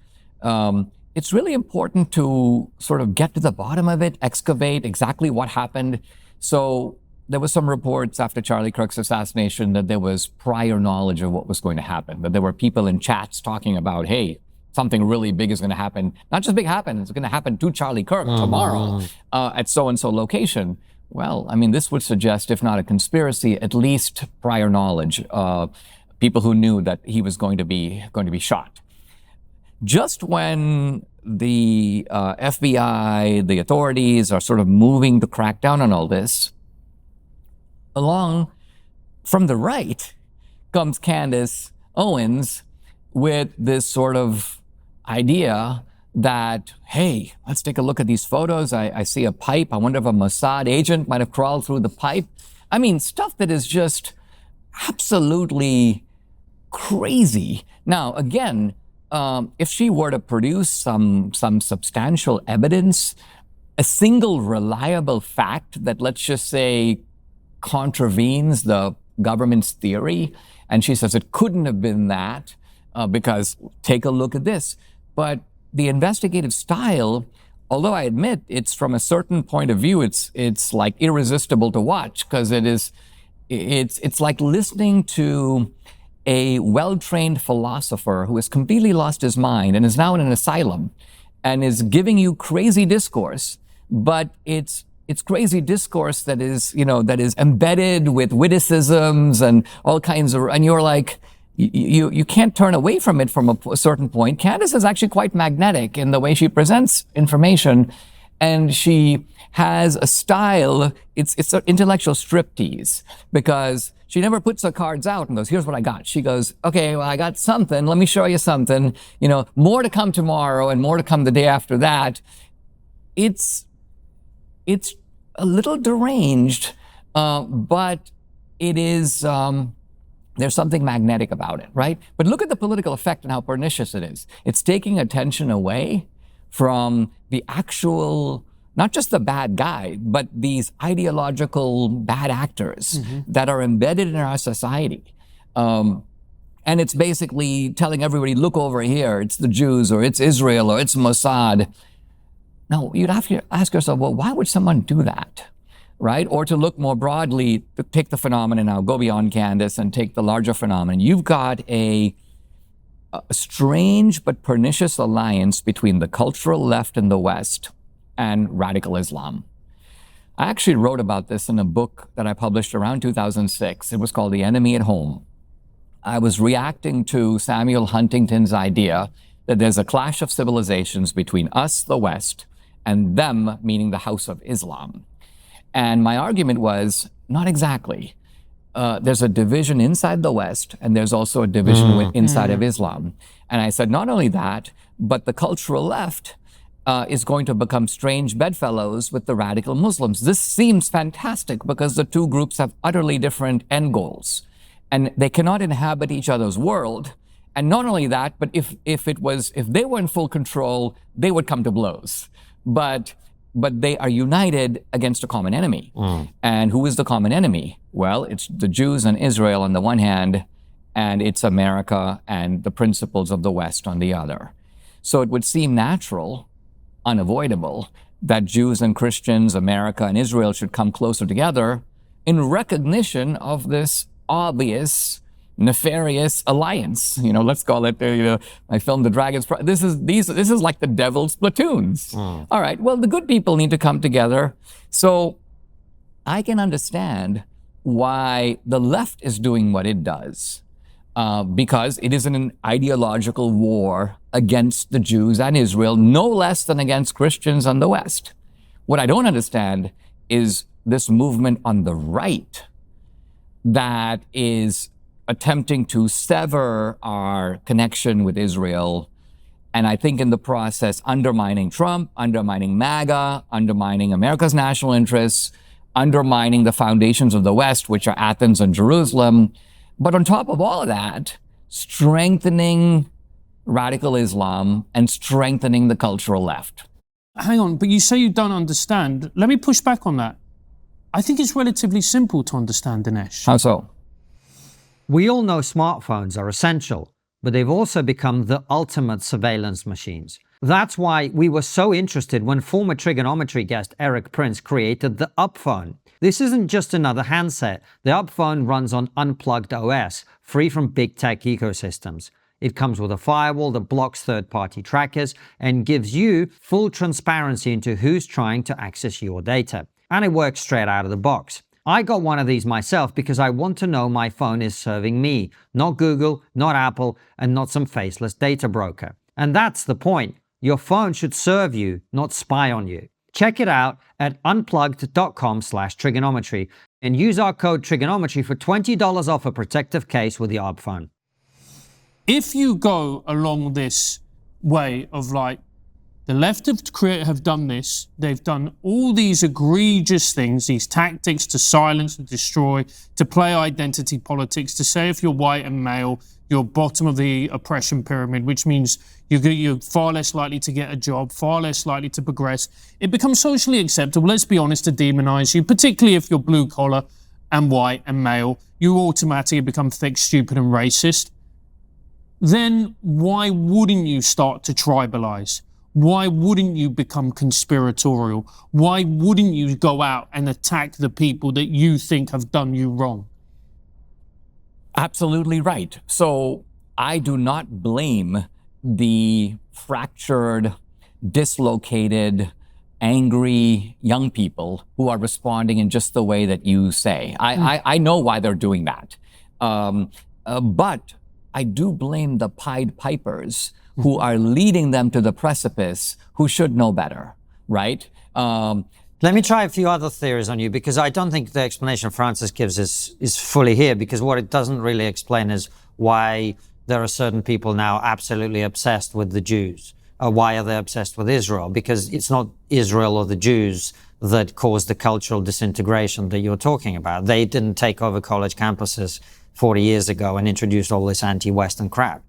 it's really important to sort of get to the bottom of it, excavate exactly what happened. So there was some reports after Charlie Kirk's assassination that there was prior knowledge of what was going to happen, that there were people in chats talking about, hey, something really big is going to happen. Not just big happen, it's going to happen to Charlie Kirk tomorrow at so-and-so location. Well, I mean, this would suggest, if not a conspiracy, at least prior knowledge. People who knew that he was going to be shot. Just when the FBI, the authorities are sort of moving to crack down on all this, along from the right comes Candace Owens with this sort of idea that, hey, let's take a look at these photos. I see a pipe. I wonder if a Mossad agent might have crawled through the pipe. I mean, stuff that is just absolutely crazy. Now, again, if she were to produce some substantial evidence, a single reliable fact that, let's just say, contravenes the government's theory, and she says it couldn't have been that because take a look at this. But the investigative style, although I admit it's from a certain point of view, it's like irresistible to watch, because it's like listening to a well-trained philosopher who has completely lost his mind and is now in an asylum and is giving you crazy discourse, but it's crazy discourse that is, that is embedded with witticisms and all kinds of, and you're like, you can't turn away from it from a certain point. Candace is actually quite magnetic in the way she presents information, and she has a style, it's an intellectual striptease, because she never puts her cards out and goes, here's what I got. She goes, okay, well, I got something. Let me show you something. More to come tomorrow and more to come the day after that. It's a little deranged, but it is, there's something magnetic about it, right? But look at the political effect and how pernicious it is. It's taking attention away from the actual, not just the bad guy, but these ideological bad actors that are embedded in our society. And it's basically telling everybody, look over here, it's the Jews, or it's Israel, or it's Mossad. Now, you'd have to ask yourself, well, why would someone do that, right? Or to look more broadly, to take the phenomenon now, go beyond Candace and take the larger phenomenon. You've got a strange but pernicious alliance between the cultural left in the West and radical Islam. I actually wrote about this in a book that I published around 2006. It was called The Enemy at Home. I was reacting to Samuel Huntington's idea that there's a clash of civilizations between us, the West, and them, meaning the House of Islam. And my argument was, not exactly. There's a division inside the West, and there's also a division inside of Islam. And I said, not only that, but the cultural left is going to become strange bedfellows with the radical Muslims. This seems fantastic because the two groups have utterly different end goals, and they cannot inhabit each other's world. And not only that, but if they were in full control, they would come to blows. But they are united against a common enemy. And who is the common enemy? Well, it's the Jews and Israel on the one hand, and it's America and the principles of the West on the other. So it would seem natural, unavoidable, that Jews and Christians, America and Israel should come closer together in recognition of this obvious, nefarious alliance. Let's call it, my film, The Dragon's Pride. This is like the devil's platoons. All right, well, the good people need to come together. So I can understand why the left is doing what it does, because it is an ideological war against the Jews and Israel, no less than against Christians and the West. What I don't understand is this movement on the right that is attempting to sever our connection with Israel, and I think in the process undermining Trump, undermining MAGA, undermining America's national interests, undermining the foundations of the West, which are Athens and Jerusalem. But on top of all of that, strengthening radical Islam and strengthening the cultural left. Hang on, but you say you don't understand. Let me push back on that. I think it's relatively simple to understand, Dinesh. How so? We all know smartphones are essential, but they've also become the ultimate surveillance machines. That's why we were so interested when former TRIGGERnometry guest Eric Prince created the UpPhone. This isn't just another handset. The UpPhone runs on Unplugged OS, free from big tech ecosystems. It comes with a firewall that blocks third-party trackers and gives you full transparency into who's trying to access your data. And it works straight out of the box. I got one of these myself because I want to know my phone is serving me, not Google, not Apple, and not some faceless data broker. And that's the point. Your phone should serve you, not spy on you. Check it out at unplugged.com/triggernometry and use our code TRIGGERnometry for $20 off a protective case with your UpPhone. If you go along this way of like, the left have done this, they've done all these egregious things, these tactics to silence and destroy, to play identity politics, to say if you're white and male, you're bottom of the oppression pyramid, which means you're far less likely to get a job, far less likely to progress. It becomes socially acceptable, let's be honest, to demonize you, particularly if you're blue collar and white and male. You automatically become thick, stupid and racist. Then why wouldn't you start to tribalize? Why wouldn't you become conspiratorial? Why wouldn't you go out and attack the people that you think have done you wrong? Absolutely right. So I do not blame the fractured, dislocated, angry young people who are responding in just the way that you say. I know why they're doing that. But I do blame the Pied Pipers who are leading them to the precipice, who should know better, right? Let me try a few other theories on you, because I don't think the explanation Francis gives is fully here, because what it doesn't really explain is why there are certain people now absolutely obsessed with the Jews. Why are they obsessed with Israel? Because it's not Israel or the Jews that caused the cultural disintegration that you're talking about. They didn't take over college campuses 40 years ago and introduce all this anti-Western crap.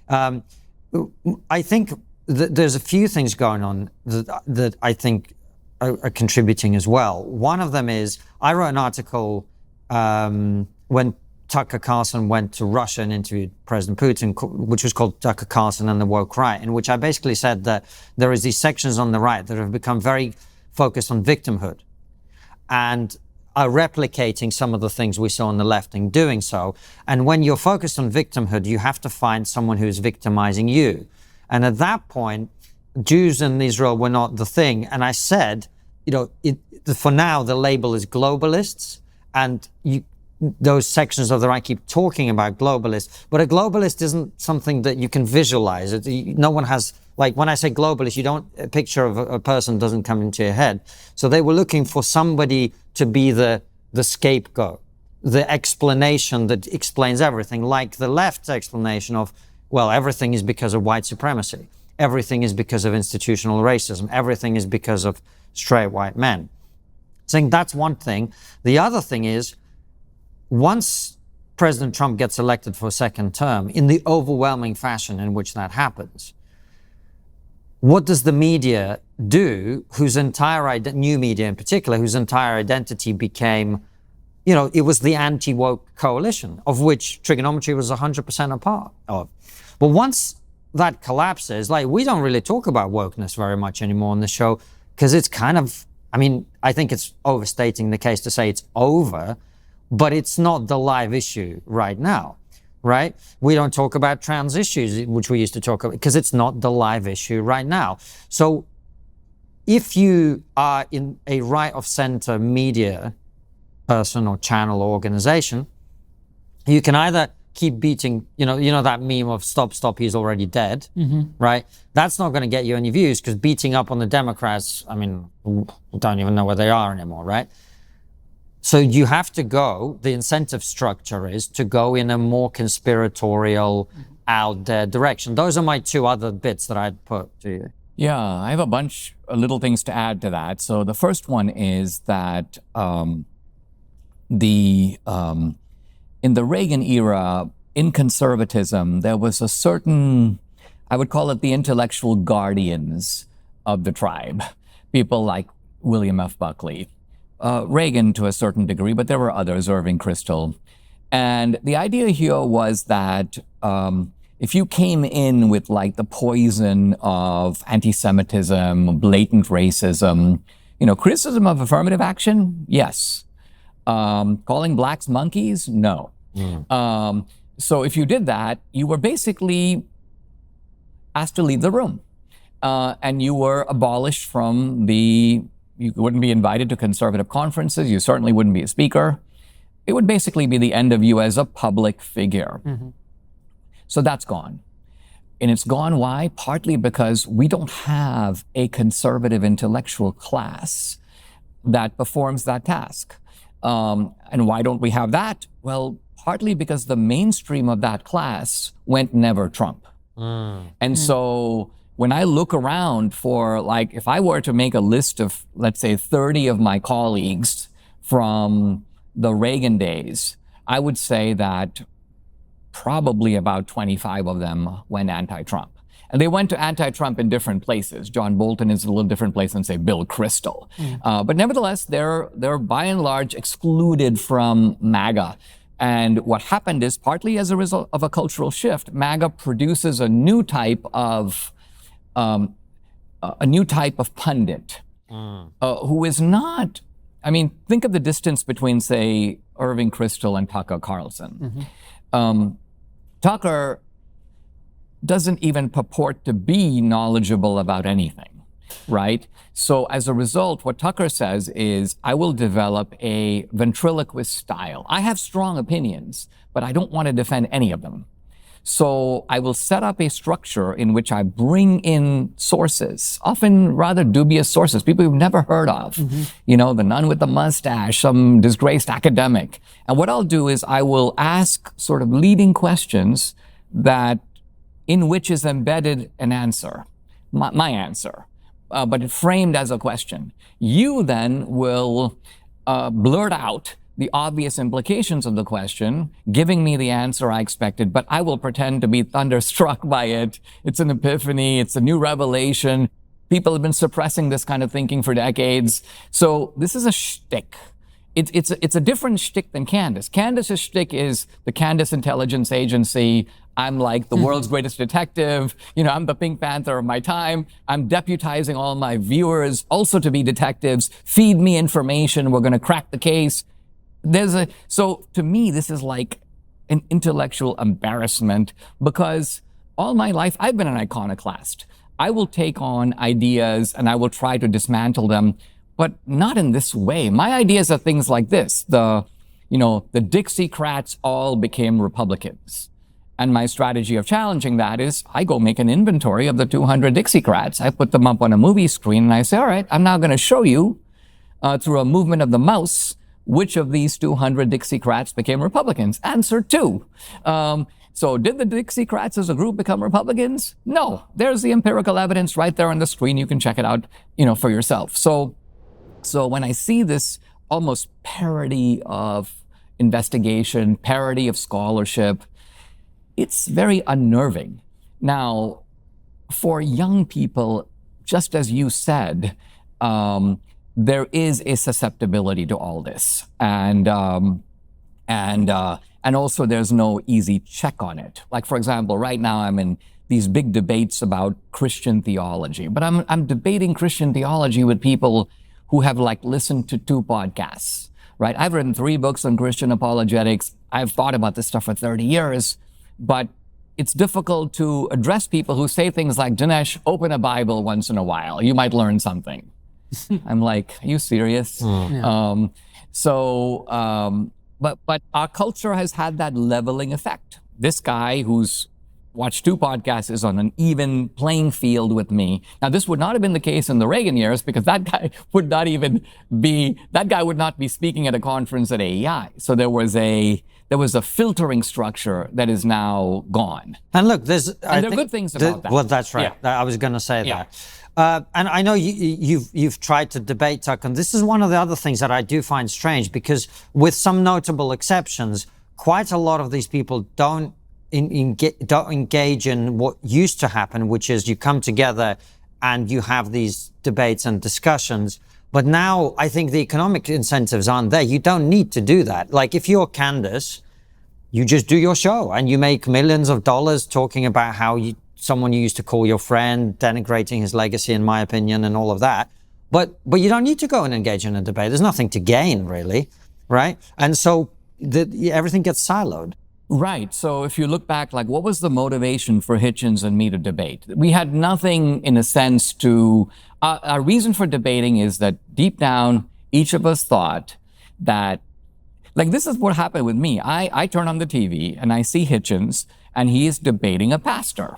I think there's a few things going on that I think are contributing as well. One of them is, I wrote an article when Tucker Carlson went to Russia and interviewed President Putin, which was called Tucker Carlson and the Woke Right, in which I basically said that there is these sections on the right that have become very focused on victimhood and are replicating some of the things we saw on the left in doing so. And when you're focused on victimhood, you have to find someone who's victimizing you. And at that point, Jews in Israel were not the thing. And I said, for now, the label is globalists, and those sections of the right keep talking about globalists, but a globalist isn't something that you can visualize. No one has, like, when I say globalist, a picture of a person doesn't come into your head. So they were looking for somebody to be the scapegoat, the explanation that explains everything, like the left's explanation of, well, everything is because of white supremacy. Everything is because of institutional racism. Everything is because of straight white men. Saying that's one thing. The other thing is, once President Trump gets elected for a second term, in the overwhelming fashion in which that happens, what does the media do, whose entire, new media in particular, whose entire identity became, it was the anti-woke coalition, of which Triggernometry was 100% a part of. But once that collapses, we don't really talk about wokeness very much anymore on the show, because it's kind of, I think it's overstating the case to say it's over, but it's not the live issue right now, right? We don't talk about trans issues, which we used to talk about, because it's not the live issue right now. So if you are in a right of center media person or channel or organization, you can either keep beating, that meme of stop, he's already dead, right? That's not going to get you any views, because beating up on the Democrats, we don't even know where they are anymore, right? So you have to go, the incentive structure is to go in a more conspiratorial, out there direction. Those are my two other bits that I'd put to you. Yeah, I have a bunch of little things to add to that. So the first one is that in the Reagan era, in conservatism, there was a certain, I would call it the intellectual guardians of the tribe. People like William F. Buckley, Reagan to a certain degree, but there were others, Irving Kristol. And the idea here was that if you came in with the poison of anti-Semitism, blatant racism, criticism of affirmative action, yes. Calling blacks monkeys, no. So if you did that, you were basically asked to leave the room. And you were abolished from you wouldn't be invited to conservative conferences. You certainly wouldn't be a speaker. It would basically be the end of you as a public figure. So that's gone. And it's gone, why? Partly because we don't have a conservative intellectual class that performs that task. And why don't we have that? Well, partly because the mainstream of that class went never Trump. And so when I look around for, if I were to make a list of, let's say, 30 of my colleagues from the Reagan days, I would say that probably about 25 of them went anti-Trump. And they went to anti-Trump in different places. John Bolton is a little different place than, say, Bill Kristol. But nevertheless, they're by and large excluded from MAGA. And what happened is, partly as a result of a cultural shift, MAGA produces a new type of pundit who is not. Think of the distance between, say, Irving Kristol and Tucker Carlson. Tucker doesn't even purport to be knowledgeable about anything, right? So as a result, what Tucker says is, I will develop a ventriloquist style. I have strong opinions, but I don't want to defend any of them. So I will set up a structure in which I bring in sources, often rather dubious sources, people you've never heard of. You know, the nun with the mustache, some disgraced academic. And what I'll do is I will ask sort of leading questions that in which is embedded an answer, my answer, but framed as a question. You then will blurt out the obvious implications of the question, giving me the answer I expected, but I will pretend to be thunderstruck by it. It's an epiphany, it's a new revelation. People have been suppressing this kind of thinking for decades. So this is a shtick. It's a different shtick than Candace. Candace's shtick is the Candace Intelligence Agency. I'm like the world's greatest detective. You know, I'm the Pink Panther of my time. I'm deputizing all my viewers also to be detectives. Feed me information. We're going to crack the case. So to me, this is like an intellectual embarrassment because all my life I've been an iconoclast. I will take on ideas and I will try to dismantle them, but not in this way. My ideas are things like this. The Dixiecrats all became Republicans. And my strategy of challenging that is I go make an inventory of the 200 Dixiecrats. I put them up on a movie screen and I say, all right, I'm now going to show you through a movement of the mouse which of these 200 Dixiecrats became Republicans? Answer 2. So did the Dixiecrats as a group become Republicans? No. There's the empirical evidence right there on the screen. You can check it out, for yourself. So when I see this almost parody of investigation, parody of scholarship, it's very unnerving. Now, for young people, just as you said, there is a susceptibility to all this, and also there's no easy check on it. Like, for example, right now I'm in these big debates about Christian theology, but I'm debating Christian theology with people who have listened to 2 podcasts, right? I've written 3 books on Christian apologetics. I've thought about this stuff for 30 years, but it's difficult to address people who say things like, Dinesh, open a Bible once in a while. You might learn something. I'm like, are you serious? Yeah. But our culture has had that leveling effect. This guy who's watched 2 podcasts is on an even playing field with me. Now, this would not have been the case in the Reagan years because that guy would not be speaking at a conference at AEI. So there was a filtering structure that is now gone. And look, there are good things about that. Well, that's right. Yeah. I was going to say that. And I know you've tried to debate Tucker, and this is one of the other things that I do find strange because, with some notable exceptions, quite a lot of these people don't engage in what used to happen, which is you come together and you have these debates and discussions. But now I think the economic incentives aren't there. You don't need to do that. Like, if you're Candace, you just do your show and you make millions of dollars talking about how someone you used to call your friend, denigrating his legacy, in my opinion, and all of that. But you don't need to go and engage in a debate. There's nothing to gain, really, right? And so everything gets siloed. Right. So if you look back, what was the motivation for Hitchens and me to debate? We had nothing, in a sense, to... our reason for debating is that deep down, each of us thought that... this is what happened with me. I turn on the TV and I see Hitchens and he is debating a pastor.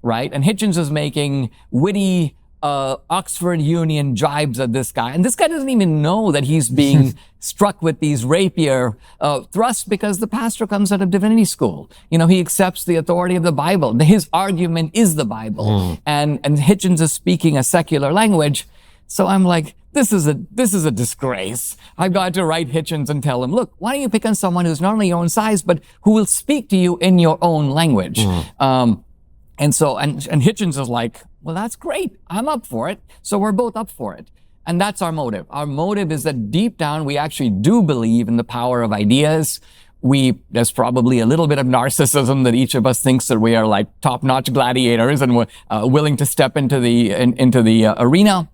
Right? And Hitchens is making witty Oxford Union jibes at this guy. And this guy doesn't even know that he's being struck with these rapier thrusts because the pastor comes out of divinity school. He accepts the authority of the Bible. His argument is the Bible. And Hitchens is speaking a secular language. So I'm like, this is a disgrace. I've got to write Hitchens and tell him, look, why don't you pick on someone who's not only your own size, but who will speak to you in your own language? And Hitchens is like, well, that's great. I'm up for it. So we're both up for it. And that's our motive. Our motive is that deep down, we actually do believe in the power of ideas. There's probably a little bit of narcissism that each of us thinks that we are top-notch gladiators and we're willing to step into the arena.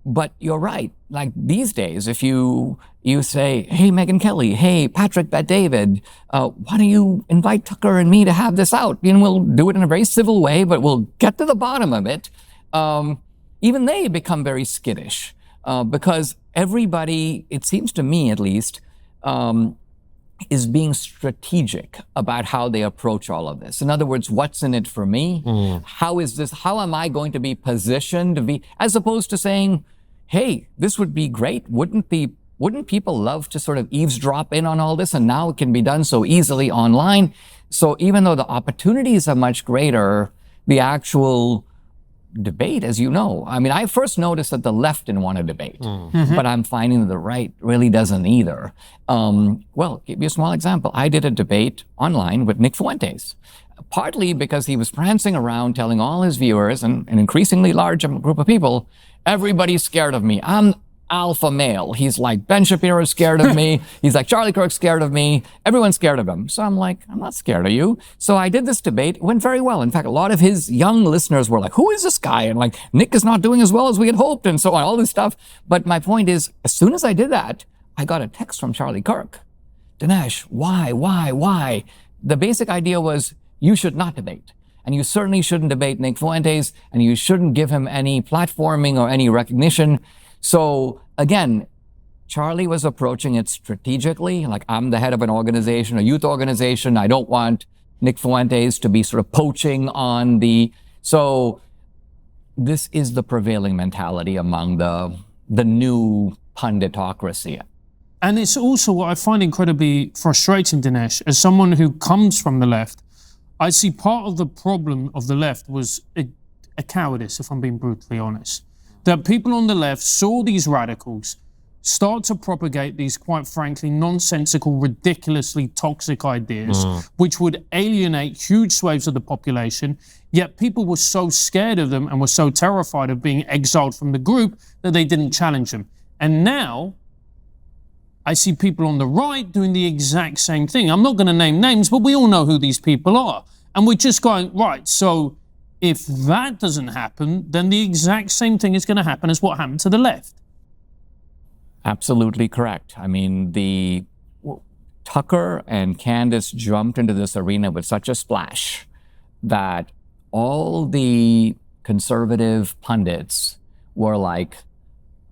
But you're right. Like these days, if you say, hey, Megyn Kelly, hey, Patrick Bet-David, why don't you invite Tucker and me to have this out? We'll do it in a very civil way, but we'll get to the bottom of it. Even they become very skittish because everybody, it seems to me at least, is being strategic about how they approach all of this. In other words, what's in it for me? How am I going to be positioned to be, as opposed to saying, hey, this would be great. Wouldn't people love to sort of eavesdrop in on all this? And now it can be done so easily online. So even though the opportunities are much greater, the actual debate, as you know, I first noticed that the left didn't want to debate, but I'm finding that the right really doesn't either. Well, give you a small example. I did a debate online with Nick Fuentes, partly because he was prancing around telling all his viewers and an increasingly large group of people, everybody's scared of me. I'm alpha male. He's like, Ben Shapiro's scared of me. He's like, Charlie Kirk's scared of me. Everyone's scared of him. So I'm like, I'm not scared of you. So I did this debate. It went very well. In fact, a lot of his young listeners were like, who is this guy? And like, Nick is not doing as well as we had hoped and so on, all this stuff. But my point is, as soon as I did that, I got a text from Charlie Kirk. Dinesh, why? The basic idea was, you should not debate. And you certainly shouldn't debate Nick Fuentes, and you shouldn't give him any platforming or any recognition. So again, Charlie was approaching it strategically, like I'm the head of an organization, a youth organization. I don't want Nick Fuentes to be sort of poaching on so this is the prevailing mentality among the new punditocracy. And it's also what I find incredibly frustrating, Dinesh, as someone who comes from the left. I see part of the problem of the left was a cowardice, if I'm being brutally honest. That people on the left saw these radicals start to propagate these, quite frankly, nonsensical, ridiculously toxic ideas, which would alienate huge swathes of the population, yet people were so scared of them and were so terrified of being exiled from the group that they didn't challenge them. And now, I see people on the right doing the exact same thing. I'm not going to name names, but we all know who these people are. And we're just going, right, so if that doesn't happen, then the exact same thing is going to happen as what happened to the left. Absolutely correct. Tucker and Candace jumped into this arena with such a splash that all the conservative pundits were like,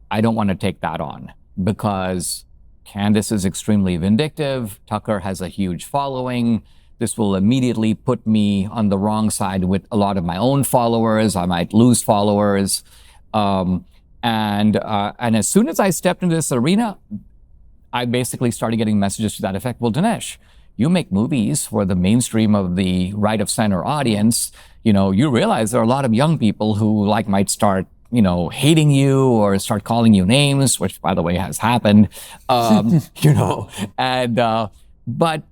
I don't want to take that on because Candace is extremely vindictive. Tucker has a huge following. This will immediately put me on the wrong side with a lot of my own followers. I might lose followers. And as soon as I stepped into this arena, I basically started getting messages to that effect. Well, Dinesh, you make movies for the mainstream of the right of center audience. You realize there are a lot of young people who might start hating you or start calling you names, which by the way has happened, but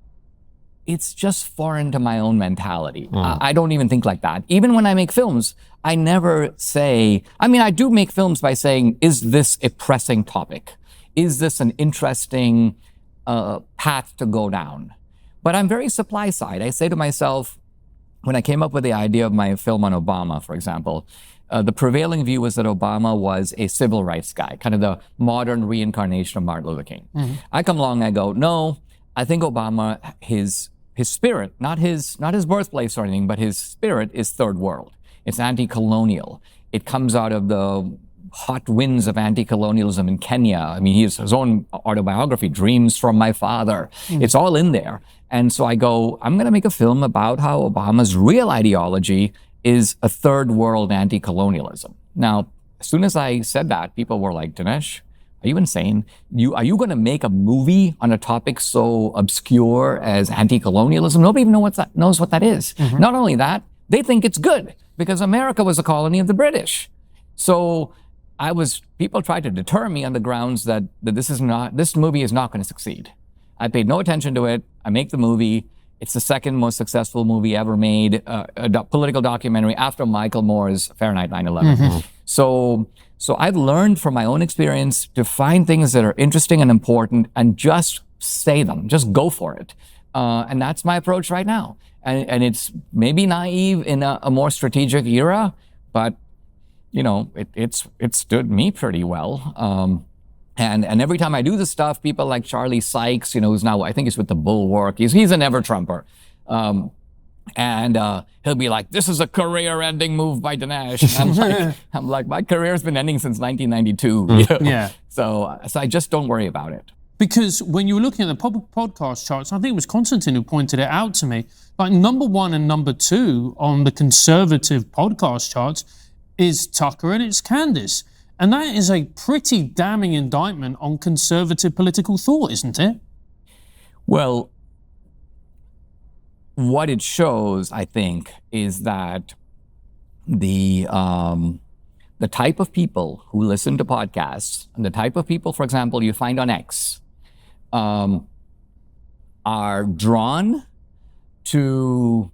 it's just foreign to my own mentality. I don't even think like that. Even when I make films, I never say, I do make films by saying, is this a pressing topic? Is this an interesting path to go down? But I'm very supply side. I say to myself, when I came up with the idea of my film on Obama, for example, the prevailing view was that Obama was a civil rights guy, kind of the modern reincarnation of Martin Luther King. I come along and I go, no, I think Obama, his spirit, not his birthplace or anything, but his spirit is third world. It's anti-colonial. It comes out of the hot winds of anti-colonialism in Kenya. He has his own autobiography, Dreams from My Father. It's all in there. And so I go, I'm going to make a film about how Obama's real ideology is a third world anti-colonialism. Now, as soon as I said that, people were like, Dinesh, are you insane? Are you going to make a movie on a topic so obscure as anti-colonialism? Nobody even knows what that is. Not only that, they think it's good because America was a colony of the British. So people tried to deter me on the grounds that this movie is not going to succeed. I paid no attention to it. I make the movie. It's the second most successful movie ever made, a political documentary after Michael Moore's Fahrenheit 9/11. So I've learned from my own experience to find things that are interesting and important and just say them, just go for it. And that's my approach right now. And it's maybe naive in a more strategic era, but it stood me pretty well. And every time I do this stuff, people like Charlie Sykes, who's now, I think he's with the Bulwark. He's an ever-Trumper. And he'll be like, "This is a career-ending move by Dinesh." And I'm like, my career's been ending since 1992. Yeah. So I just don't worry about it. Because when you were looking at the podcast charts, I think it was Konstantin who pointed it out to me, like number 1 and number 2 on the conservative podcast charts is Tucker and it's Candace. And that is a pretty damning indictment on conservative political thought, isn't it? Well, what it shows, I think, is that the type of people who listen to podcasts and the type of people, for example, you find on X, are drawn to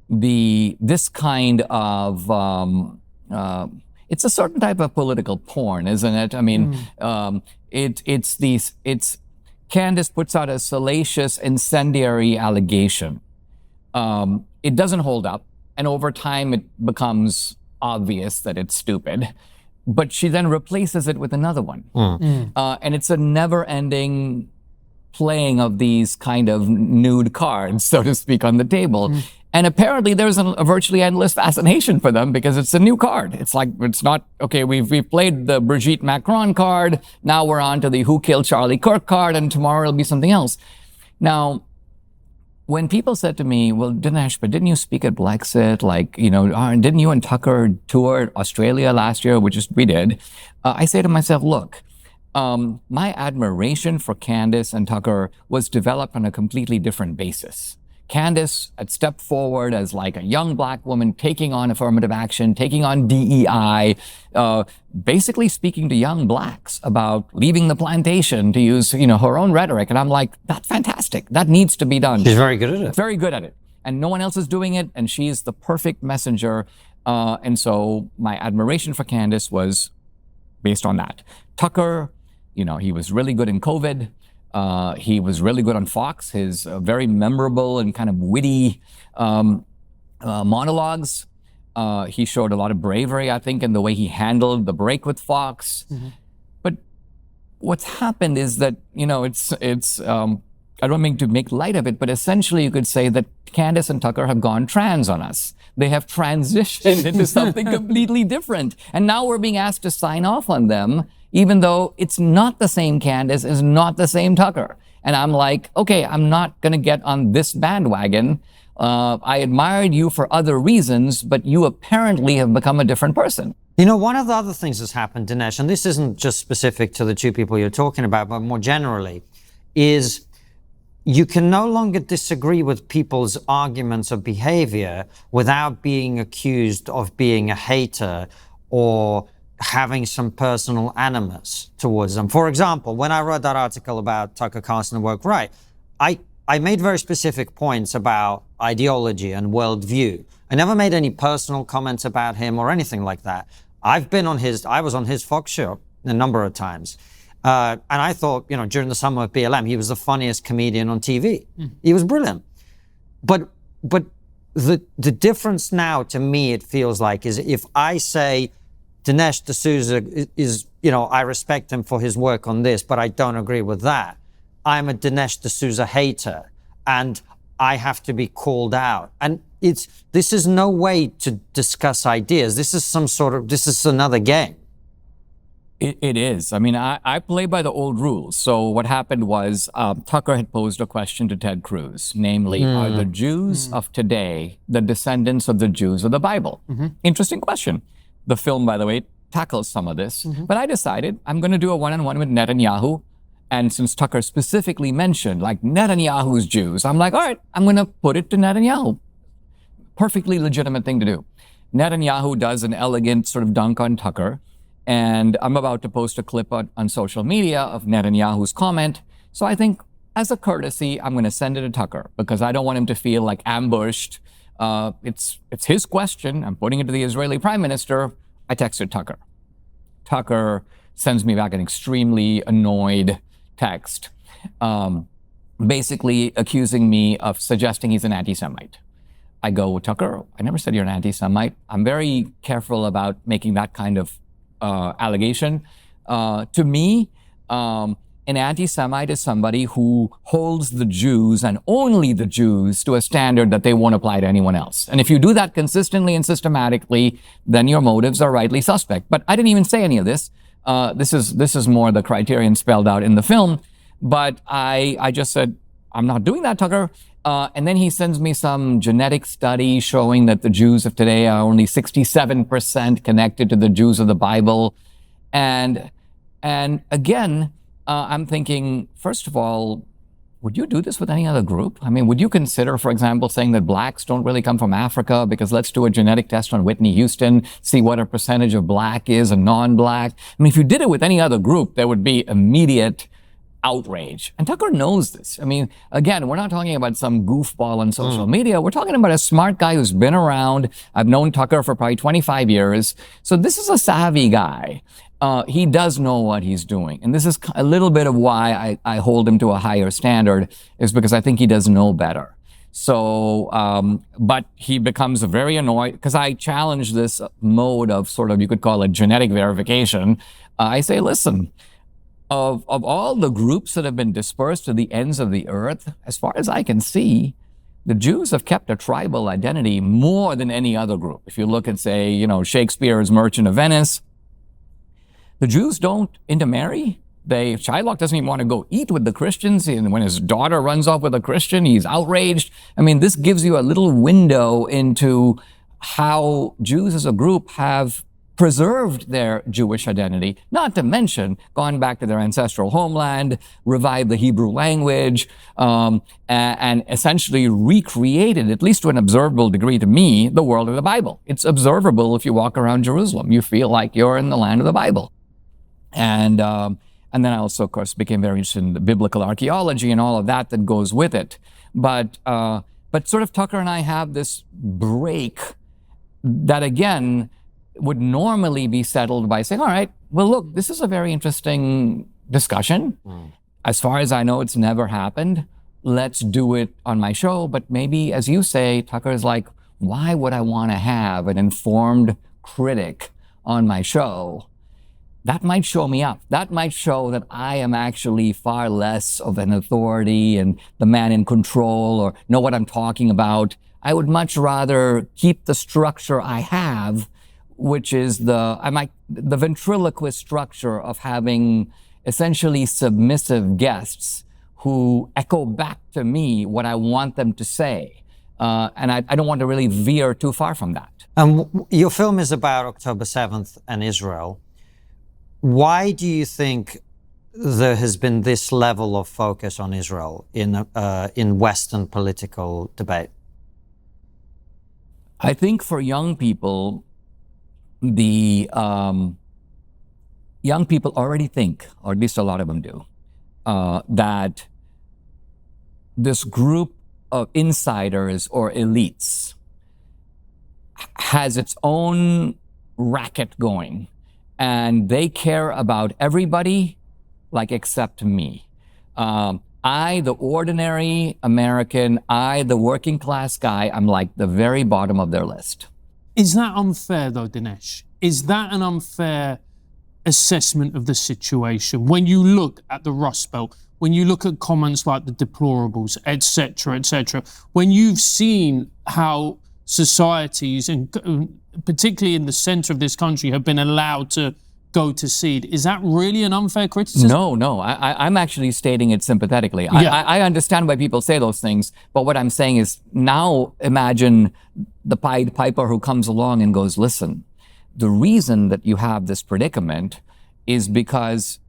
this kind of it's a certain type of political porn, isn't it? I mean, it's Candace puts out a salacious, incendiary allegation. It doesn't hold up, and over time it becomes obvious that it's stupid. But she then replaces it with another one. And it's a never-ending playing of these kind of nude cards, so to speak, on the table. And apparently there's a virtually endless fascination for them because it's a new card. It's like, it's not, okay, we've played the Brigitte Macron card, now we're on to the Who Killed Charlie Kirk card, and tomorrow it'll be something else. Now, when people said to me, "Well, Dinesh, but didn't you speak at Brexit? Like, didn't you and Tucker tour Australia last year?" Which is, we did. I say to myself, look, my admiration for Candace and Tucker was developed on a completely different basis. Candace had stepped forward as like a young black woman taking on affirmative action, taking on DEI, basically speaking to young blacks about leaving the plantation, to use, her own rhetoric. And I'm like, that's fantastic. That needs to be done. She's very good at it. Very good at it. And no one else is doing it. And she's the perfect messenger. And so my admiration for Candace was based on that. Tucker, he was really good in COVID. He was really good on Fox, his very memorable and kind of witty monologues. He showed a lot of bravery, I think, in the way he handled the break with Fox. But what's happened is that, it's I don't mean to make light of it, but essentially you could say that Candace and Tucker have gone trans on us. They have transitioned into something completely different. And now we're being asked to sign off on them, even though it's not the same Candace, it's not the same Tucker. And I'm like, okay, I'm not going to get on this bandwagon. I admired you for other reasons, but you apparently have become a different person. One of the other things that's happened, Dinesh, and this isn't just specific to the two people you're talking about, but more generally, is you can no longer disagree with people's arguments of behavior without being accused of being a hater or having some personal animus towards them. For example, when I wrote that article about Tucker Carlson and Woke Right, I made very specific points about ideology and worldview. I never made any personal comments about him or anything like that. I was on his Fox show a number of times. And I thought, during the summer of BLM, he was the funniest comedian on TV. He was brilliant. But the difference now, to me, it feels like, is if I say Dinesh D'Souza is, I respect him for his work on this, but I don't agree with that, I'm a Dinesh D'Souza hater, and I have to be called out. And this is no way to discuss ideas. This is another game. It is. I mean, I play by the old rules. So what happened was Tucker had posed a question to Ted Cruz, namely, are the Jews of today the descendants of the Jews of the Bible? Interesting question. The film, by the way, tackles some of this. But I decided I'm going to do a one-on-one with Netanyahu. And since Tucker specifically mentioned, like, Netanyahu's Jews, I'm like, all right, I'm going to put it to Netanyahu. Perfectly legitimate thing to do. Netanyahu does an elegant sort of dunk on Tucker. And I'm about to post a clip on social media of Netanyahu's comment. So I think, as a courtesy, I'm going to send it to Tucker because I don't want him to feel like ambushed. It's his question. I'm putting it to the Israeli prime minister. I texted Tucker. Tucker sends me back an extremely annoyed text, basically accusing me of suggesting he's an anti-Semite. I go, Tucker, I never said you're an anti-Semite. I'm very careful about making that kind of allegation. To me, an anti-Semite is somebody who holds the Jews and only the Jews to a standard that they won't apply to anyone else. And if you do that consistently and systematically, then your motives are rightly suspect. But I didn't even say any of this. This is more the criterion spelled out in the film. But I just said, I'm not doing that, Tucker. And then he sends me some genetic study showing that the Jews of today are only 67% connected to the Jews of the Bible. And again, I'm thinking, first of all, would you do this with any other group? I mean, would you consider, for example, saying that blacks don't really come from Africa because let's do a genetic test on Whitney Houston, see what a percentage of black is and non-black? I mean, if you did it with any other group, there would be immediate outrage. And Tucker knows this. I mean, again, we're not talking about some goofball on social media. We're talking about a smart guy who's been around. I've known Tucker for probably 25 years. So this is a savvy guy. He does know what he's doing. And this is a little bit of why I hold him to a higher standard, is because I think he does know better. So, but he becomes very annoyed because I challenge this mode of sort of, you could call it genetic verification. I say, listen, of all the groups that have been dispersed to the ends of the earth, as far as I can see, the Jews have kept a tribal identity more than any other group. If you look at, say, Shakespeare's Merchant of Venice, the Jews don't intermarry. Shylock doesn't even want to go eat with the Christians. And when his daughter runs off with a Christian, he's outraged. I mean, this gives you a little window into how Jews as a group have preserved their Jewish identity, not to mention gone back to their ancestral homeland, revived the Hebrew language, and essentially recreated, at least to an observable degree to me, the world of the Bible. It's observable if you walk around Jerusalem. You feel like you're in the land of the Bible. And then I also, of course, became very interested in the biblical archaeology and all of that goes with it. But sort of Tucker and I have this break that, again, would normally be settled by saying, all right, well, look, this is a very interesting discussion. As far as I know, it's never happened. Let's do it on my show. But maybe, as you say, Tucker is like, why would I want to have an informed critic on my show? That might show me up. That might show that I am actually far less of an authority and the man in control or know what I'm talking about. I would much rather keep the structure I have, which is the ventriloquist structure of having essentially submissive guests who echo back to me what I want them to say. And I don't want to really veer too far from that. Your film is about October 7th and Israel. Why do you think there has been this level of focus on Israel in Western political debate? I think for young people, the young people already think, or at least a lot of them do, that this group of insiders or elites has its own racket going. And they care about everybody, like, except me. I, the ordinary American, the working class guy, I'm like the very bottom of their list. Is that unfair, though, Dinesh? Is that an unfair assessment of the situation? When you look at the Rust Belt, when you look at comments like the deplorables, etc., when you've seen how societies, and particularly in the center of this country, have been allowed to go to seed, is that really an unfair criticism? No. I'm actually stating it sympathetically. Yeah. I understand why people say those things, but what I'm saying is, now imagine the Pied Piper who comes along and goes, listen, the reason that you have this predicament is because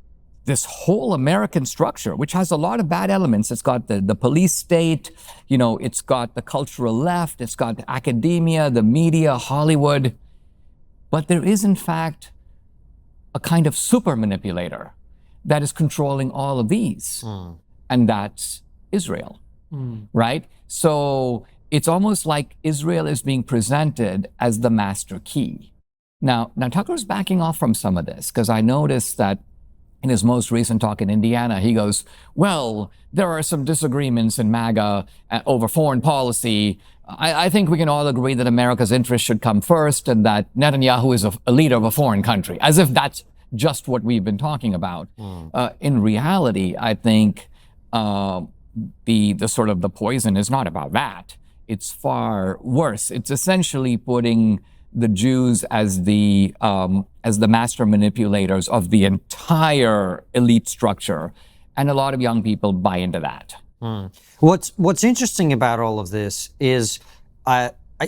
this whole American structure, which has a lot of bad elements, it's got the police state, it's got the cultural left, it's got academia, the media, Hollywood, but there is in fact a kind of super manipulator that is controlling all of these, and that's Israel, right? So it's almost like Israel is being presented as the master key. Now Tucker's backing off from some of this, because I noticed that in his most recent talk in Indiana, he goes, well, there are some disagreements in MAGA over foreign policy, I think we can all agree that America's interests should come first and that Netanyahu is a leader of a foreign country, as if that's just what we've been talking about. In reality, I think the sort of the poison is not about that. It's far worse. It's essentially putting the Jews as the master manipulators of the entire elite structure, and a lot of young people buy into that. What's interesting about all of this is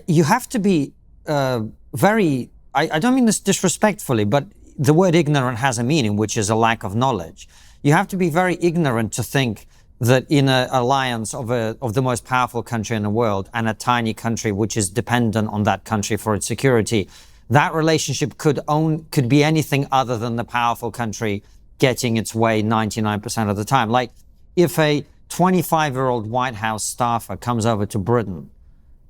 you have to be very, I don't mean this disrespectfully, but the word ignorant has a meaning, which is a lack of knowledge. You have to be very ignorant to think that in an alliance of the most powerful country in the world and a tiny country which is dependent on that country for its security, that relationship could be anything other than the powerful country getting its way 99% of the time. Like if a 25-year-old White House staffer comes over to Britain,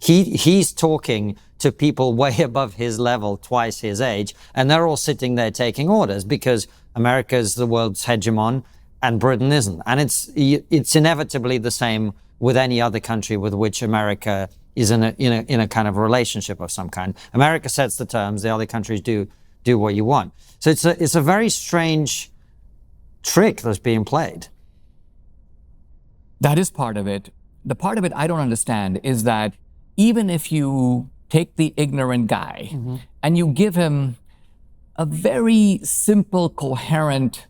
he's talking to people way above his level, twice his age, and they're all sitting there taking orders because America is the world's hegemon and Britain isn't. And it's inevitably the same with any other country with which America is in a kind of relationship of some kind. America sets the terms, the other countries do what you want. So it's a very strange trick that's being played. That is part of it. The part of it I don't understand is that even if you take the ignorant guy and you give him a very simple, coherent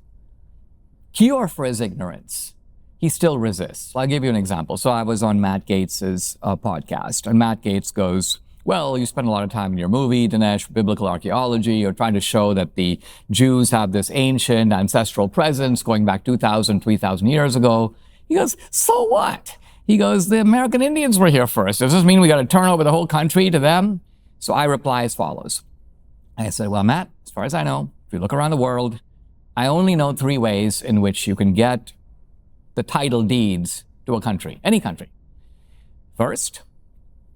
cure for his ignorance, he still resists. I'll give you an example. So I was on Matt Gates's podcast, and Matt Gates goes, well, you spend a lot of time in your movie, Dinesh, biblical archaeology. You're trying to show that the Jews have this ancient ancestral presence going back 2,000, 3,000 years ago. He goes, so what? He goes, the American Indians were here first. Does this mean we got to turn over the whole country to them? So I reply as follows. I said, well, Matt, as far as I know, if you look around the world, I only know 3 ways in which you can get the title deeds to a country, any country. First,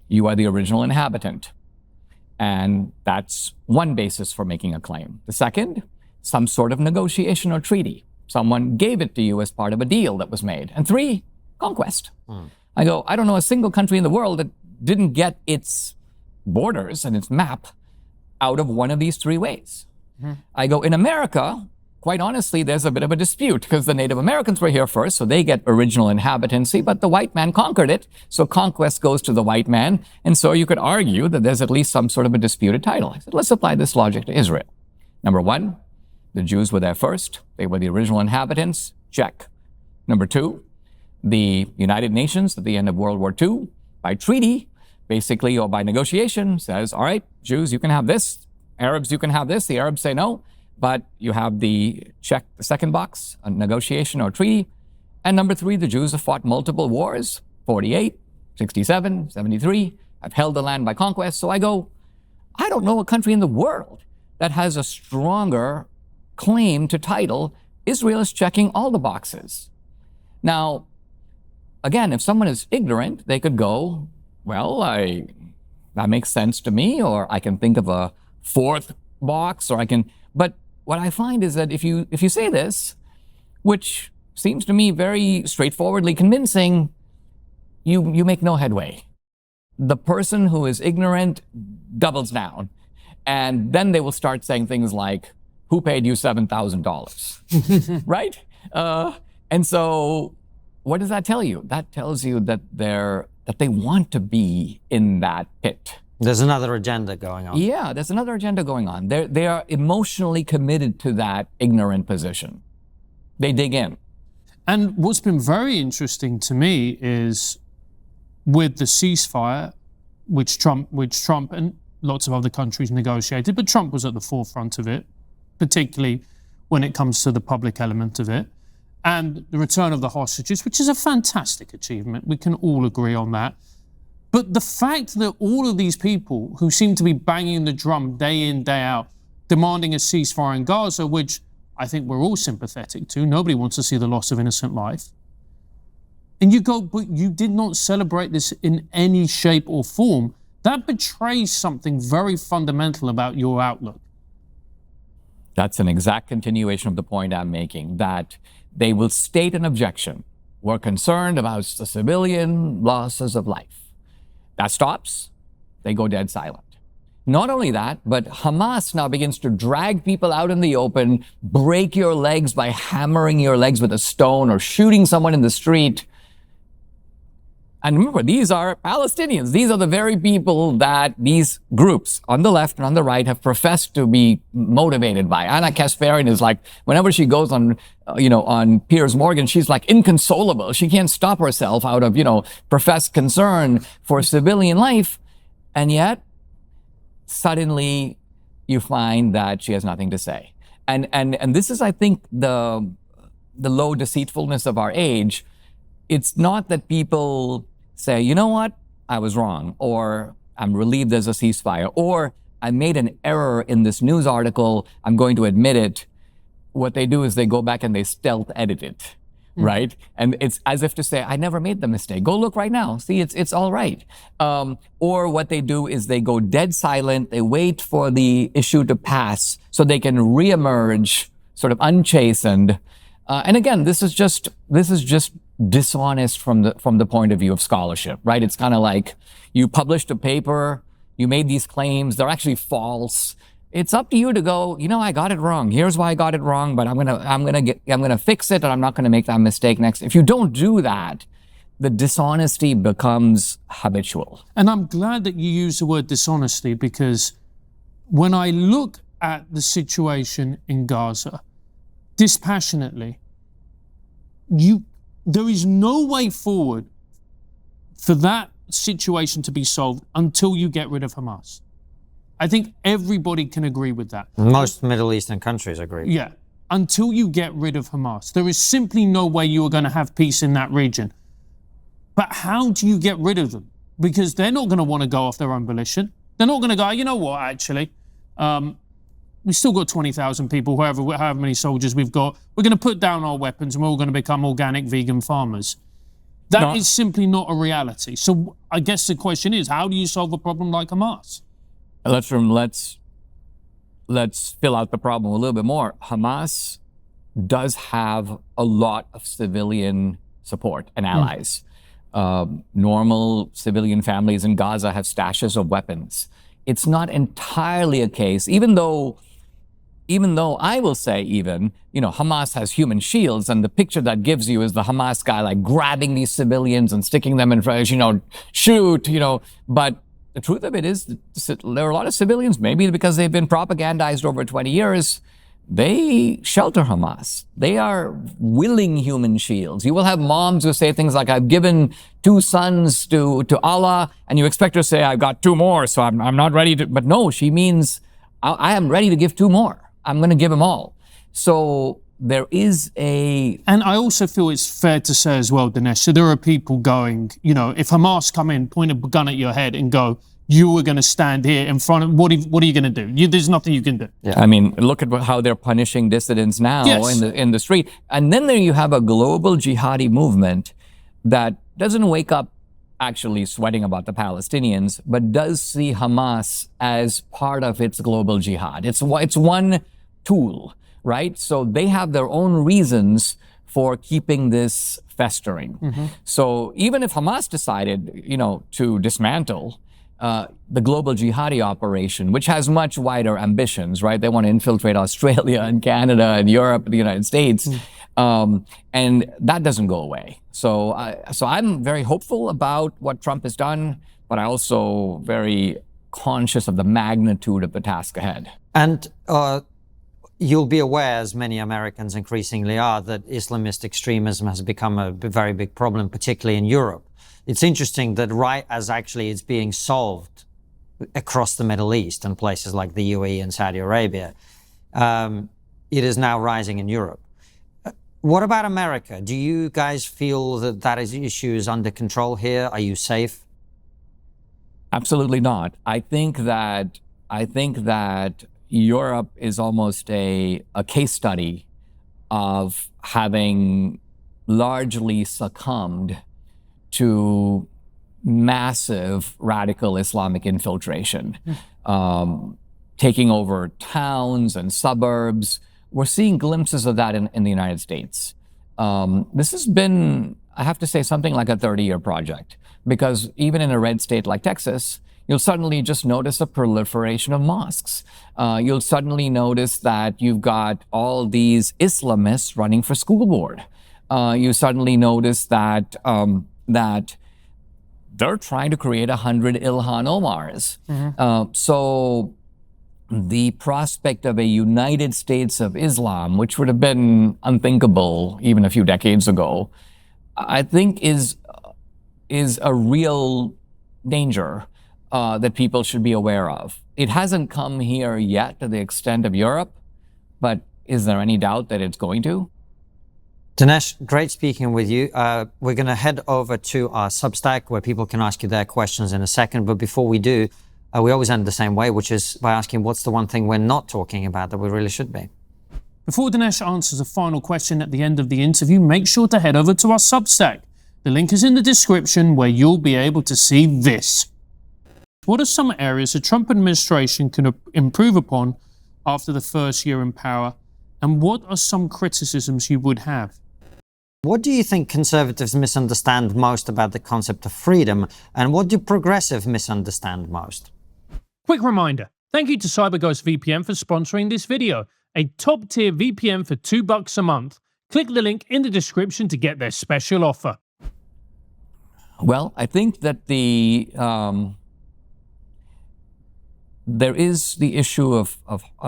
you are the original inhabitant. And that's one basis for making a claim. The second, some sort of negotiation or treaty. Someone gave it to you as part of a deal that was made. And 3, conquest. I go, I don't know a single country in the world that didn't get its borders and its map out of one of these 3 ways. I go, in America, quite honestly, there's a bit of a dispute because the Native Americans were here first, so they get original inhabitancy, but the white man conquered it, so conquest goes to the white man, and so you could argue that there's at least some sort of a disputed title. I said, let's apply this logic to Israel. Number 1, the Jews were there first. They were the original inhabitants. Check. Number 2, the United Nations at the end of World War II, by treaty, basically, or by negotiation, says, all right, Jews, you can have this. Arabs, you can have this. The Arabs say no, but you have the check, the second box, a negotiation or treaty. And number 3, the Jews have fought multiple wars, 48, 67, 73, have held the land by conquest. So I go, I don't know a country in the world that has a stronger claim to title. Israel is checking all the boxes. Now, again, if someone is ignorant, they could go, well, that makes sense to me, or I can think of a 4th box, or I can, but what I find is that if you say this, which seems to me very straightforwardly convincing, you make no headway. The person who is ignorant doubles down, and then they will start saying things like, who paid you $7,000, right? And so what does that tell you? That tells you that they want to be in that pit. There's another agenda going on. Yeah, there's another agenda going on. They are emotionally committed to that ignorant position. They dig in. And what's been very interesting to me is with the ceasefire, which Trump and lots of other countries negotiated, but Trump was at the forefront of it, particularly when it comes to the public element of it, and the return of the hostages, which is a fantastic achievement. We can all agree on that. But the fact that all of these people who seem to be banging the drum day in, day out, demanding a ceasefire in Gaza, which I think we're all sympathetic to, nobody wants to see the loss of innocent life. And you go, but you did not celebrate this in any shape or form. That betrays something very fundamental about your outlook. That's an exact continuation of the point I'm making, that they will state an objection. We're concerned about the civilian losses of life. That stops, they go dead silent. Not only that, but Hamas now begins to drag people out in the open, break your legs by hammering your legs with a stone or shooting someone in the street. And remember, these are Palestinians. These are the very people that these groups on the left and on the right have professed to be motivated by. Anna Kasparian is like, whenever she goes on, on Piers Morgan, she's like inconsolable. She can't stop herself out of, professed concern for civilian life. And yet, suddenly, you find that she has nothing to say. And this is, I think, the low deceitfulness of our age. It's not that people say, you know what, I was wrong, or I'm relieved there's a ceasefire, or I made an error in this news article, I'm going to admit it. What they do is they go back and they stealth edit it, right? And it's as if to say, I never made the mistake. Go look right now. See, it's all right. Or what they do is they go dead silent. They wait for the issue to pass so they can reemerge sort of unchastened. And again, this is just dishonest from the point of view of scholarship, right? It's kind of like you published a paper, you made these claims, they're actually false. It's up to you to go, I got it wrong. Here's why I got it wrong, but I'm gonna fix it, and I'm not gonna make that mistake next. If you don't do that, the dishonesty becomes habitual. And I'm glad that you use the word dishonesty, because when I look at the situation in Gaza dispassionately, there is no way forward for that situation to be solved until you get rid of Hamas. I think everybody can agree with that. Most Middle Eastern countries agree. Yeah. Until you get rid of Hamas, there is simply no way you are going to have peace in that region. But how do you get rid of them? Because they're not going to want to go off their own volition. They're not going to go, you know what, actually, we've still got 20,000 people, however many soldiers we've got. We're going to put down our weapons and we're all going to become organic vegan farmers. That is simply not a reality. So I guess the question is, how do you solve a problem like Hamas? Let's fill out the problem a little bit more. Hamas does have a lot of civilian support and allies. Normal civilian families in Gaza have stashes of weapons. It's not entirely a case, even though I will say Hamas has human shields, and the picture that gives you is the Hamas guy like grabbing these civilians and sticking them in front, shoot, but the truth of it is there are a lot of civilians, maybe because they've been propagandized over 20 years, they shelter Hamas. They are willing human shields. You will have moms who say things like, I've given 2 sons to Allah, and you expect her to say, I've got 2 more, so I'm not ready to, but no, she means, I am ready to give 2 more. I'm going to give them all. So there is And I also feel it's fair to say as well, Dinesh, so there are people going, if Hamas come in, point a gun at your head and go, you were going to stand here in front of, what are you going to do? There's nothing you can do. Yeah. I mean, look at how they're punishing dissidents now in the street. And then there you have a global jihadi movement that doesn't wake up actually sweating about the Palestinians, but does see Hamas as part of its global jihad. It's one tool, right? So they have their own reasons for keeping this festering. So even if Hamas decided, to dismantle the global jihadi operation, which has much wider ambitions, right? They want to infiltrate Australia and Canada and Europe and the United States. And that doesn't go away. So I'm very hopeful about what Trump has done, but I'm also very conscious of the magnitude of the task ahead. And you'll be aware, as many Americans increasingly are, that Islamist extremism has become a very big problem, particularly in Europe. It's interesting that right as actually it's being solved across the Middle East and places like the UAE and Saudi Arabia, it is now rising in Europe. What about America? Do you guys feel that issue is under control here? Are you safe? Absolutely not. I think that Europe is almost a case study of having largely succumbed to massive radical Islamic infiltration, taking over towns and suburbs. We're seeing glimpses of that in the United States. This has been I have to say, something like a 30-year project, because even in a red state like Texas, you'll suddenly just notice a proliferation of mosques. You'll suddenly notice that you've got all these Islamists running for school board. You suddenly notice that that they're trying to create 100 Ilhan Omars. So the prospect of a United States of Islam, which would have been unthinkable even a few decades ago, I think is a real danger that people should be aware of. It hasn't come here yet to the extent of Europe, but is there any doubt that it's going to? Dinesh, great speaking with you. We're going to head over to our Substack where people can ask you their questions in a second. But before we do, we always end the same way, which is by asking what's the one thing we're not talking about that we really should be. Before Dinesh answers a final question at the end of the interview, make sure to head over to our Substack. The link is in the description where you'll be able to see this. What are some areas the Trump administration can improve upon after the first year in power? And what are some criticisms you would have? What do you think conservatives misunderstand most about the concept of freedom? And what do progressives misunderstand most? Quick reminder, thank you to CyberGhost VPN for sponsoring this video. A top-tier VPN for $2 a month. Click the link in the description to get their special offer. Well, I think that there is the issue of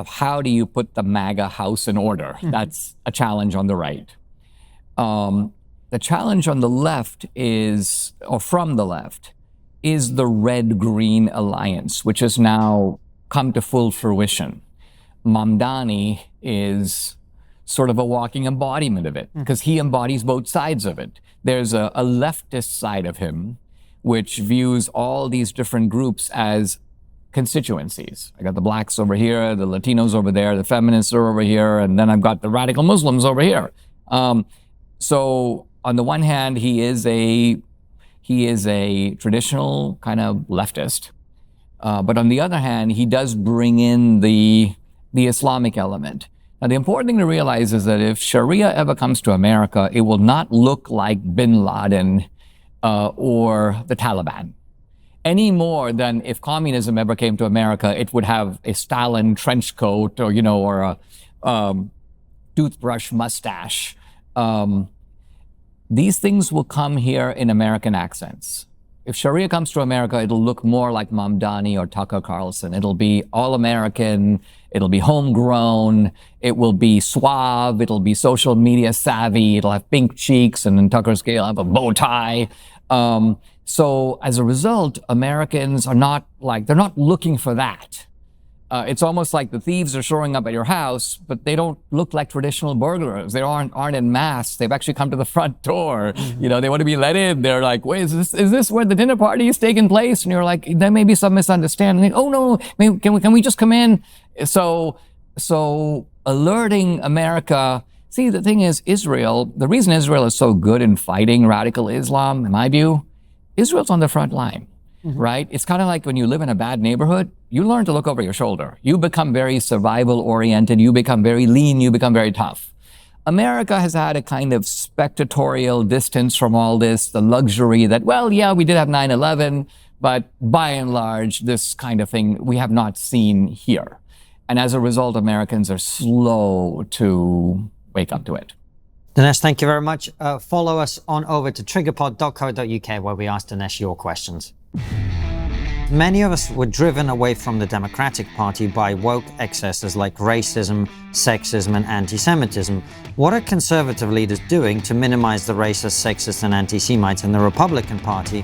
how do you put the MAGA house in order? That's a challenge on the right. The challenge on the left is, or from the left, is the red-green alliance, which has now come to full fruition. Mamdani is sort of a walking embodiment of it, because he embodies both sides of it. There's a leftist side of him, which views all these different groups as constituencies. I got the blacks over here, the Latinos over there, the feminists are over here, and then I've got the radical Muslims over here. So on the one hand, he is a traditional kind of leftist, but on the other hand, he does bring in the Islamic element. Now, the important thing to realize is that if Sharia ever comes to America, it will not look like bin Laden or the Taliban, any more than if communism ever came to America, it would have a Stalin trench coat or, or a toothbrush mustache. These things will come here in American accents. If Sharia comes to America, it'll look more like Mamdani or Tucker Carlson. It'll be all-American, it'll be homegrown, it will be suave, it'll be social media savvy, it'll have pink cheeks, and then Tucker's will have a bow tie. So as a result, Americans are not they're not looking for that. It's almost like the thieves are showing up at your house, but they don't look like traditional burglars. They aren't in masks. They've actually come to the front door. They want to be let in. They're like, wait, is this where the dinner party is taking place? And you're like, there may be some misunderstanding. Oh no, can we just come in? So alerting America. See, the thing is, Israel, the reason Israel is so good in fighting radical Islam, in my view, Israel's on the front line. Right? It's kind of like when you live in a bad neighborhood, you learn to look over your shoulder. You become very survival oriented. You become very lean. You become very tough. America has had a kind of spectatorial distance from all this, the luxury that, well, yeah, we did have 9/11, but by and large, this kind of thing we have not seen here. And as a result, Americans are slow to wake up to it. Dinesh, thank you very much. Follow us on over to triggerpod.co.uk where we ask Dinesh your questions. Many of us were driven away from the Democratic Party by woke excesses like racism, sexism, and anti-Semitism. What are conservative leaders doing to minimize the racist, sexist, and anti-Semites in the Republican Party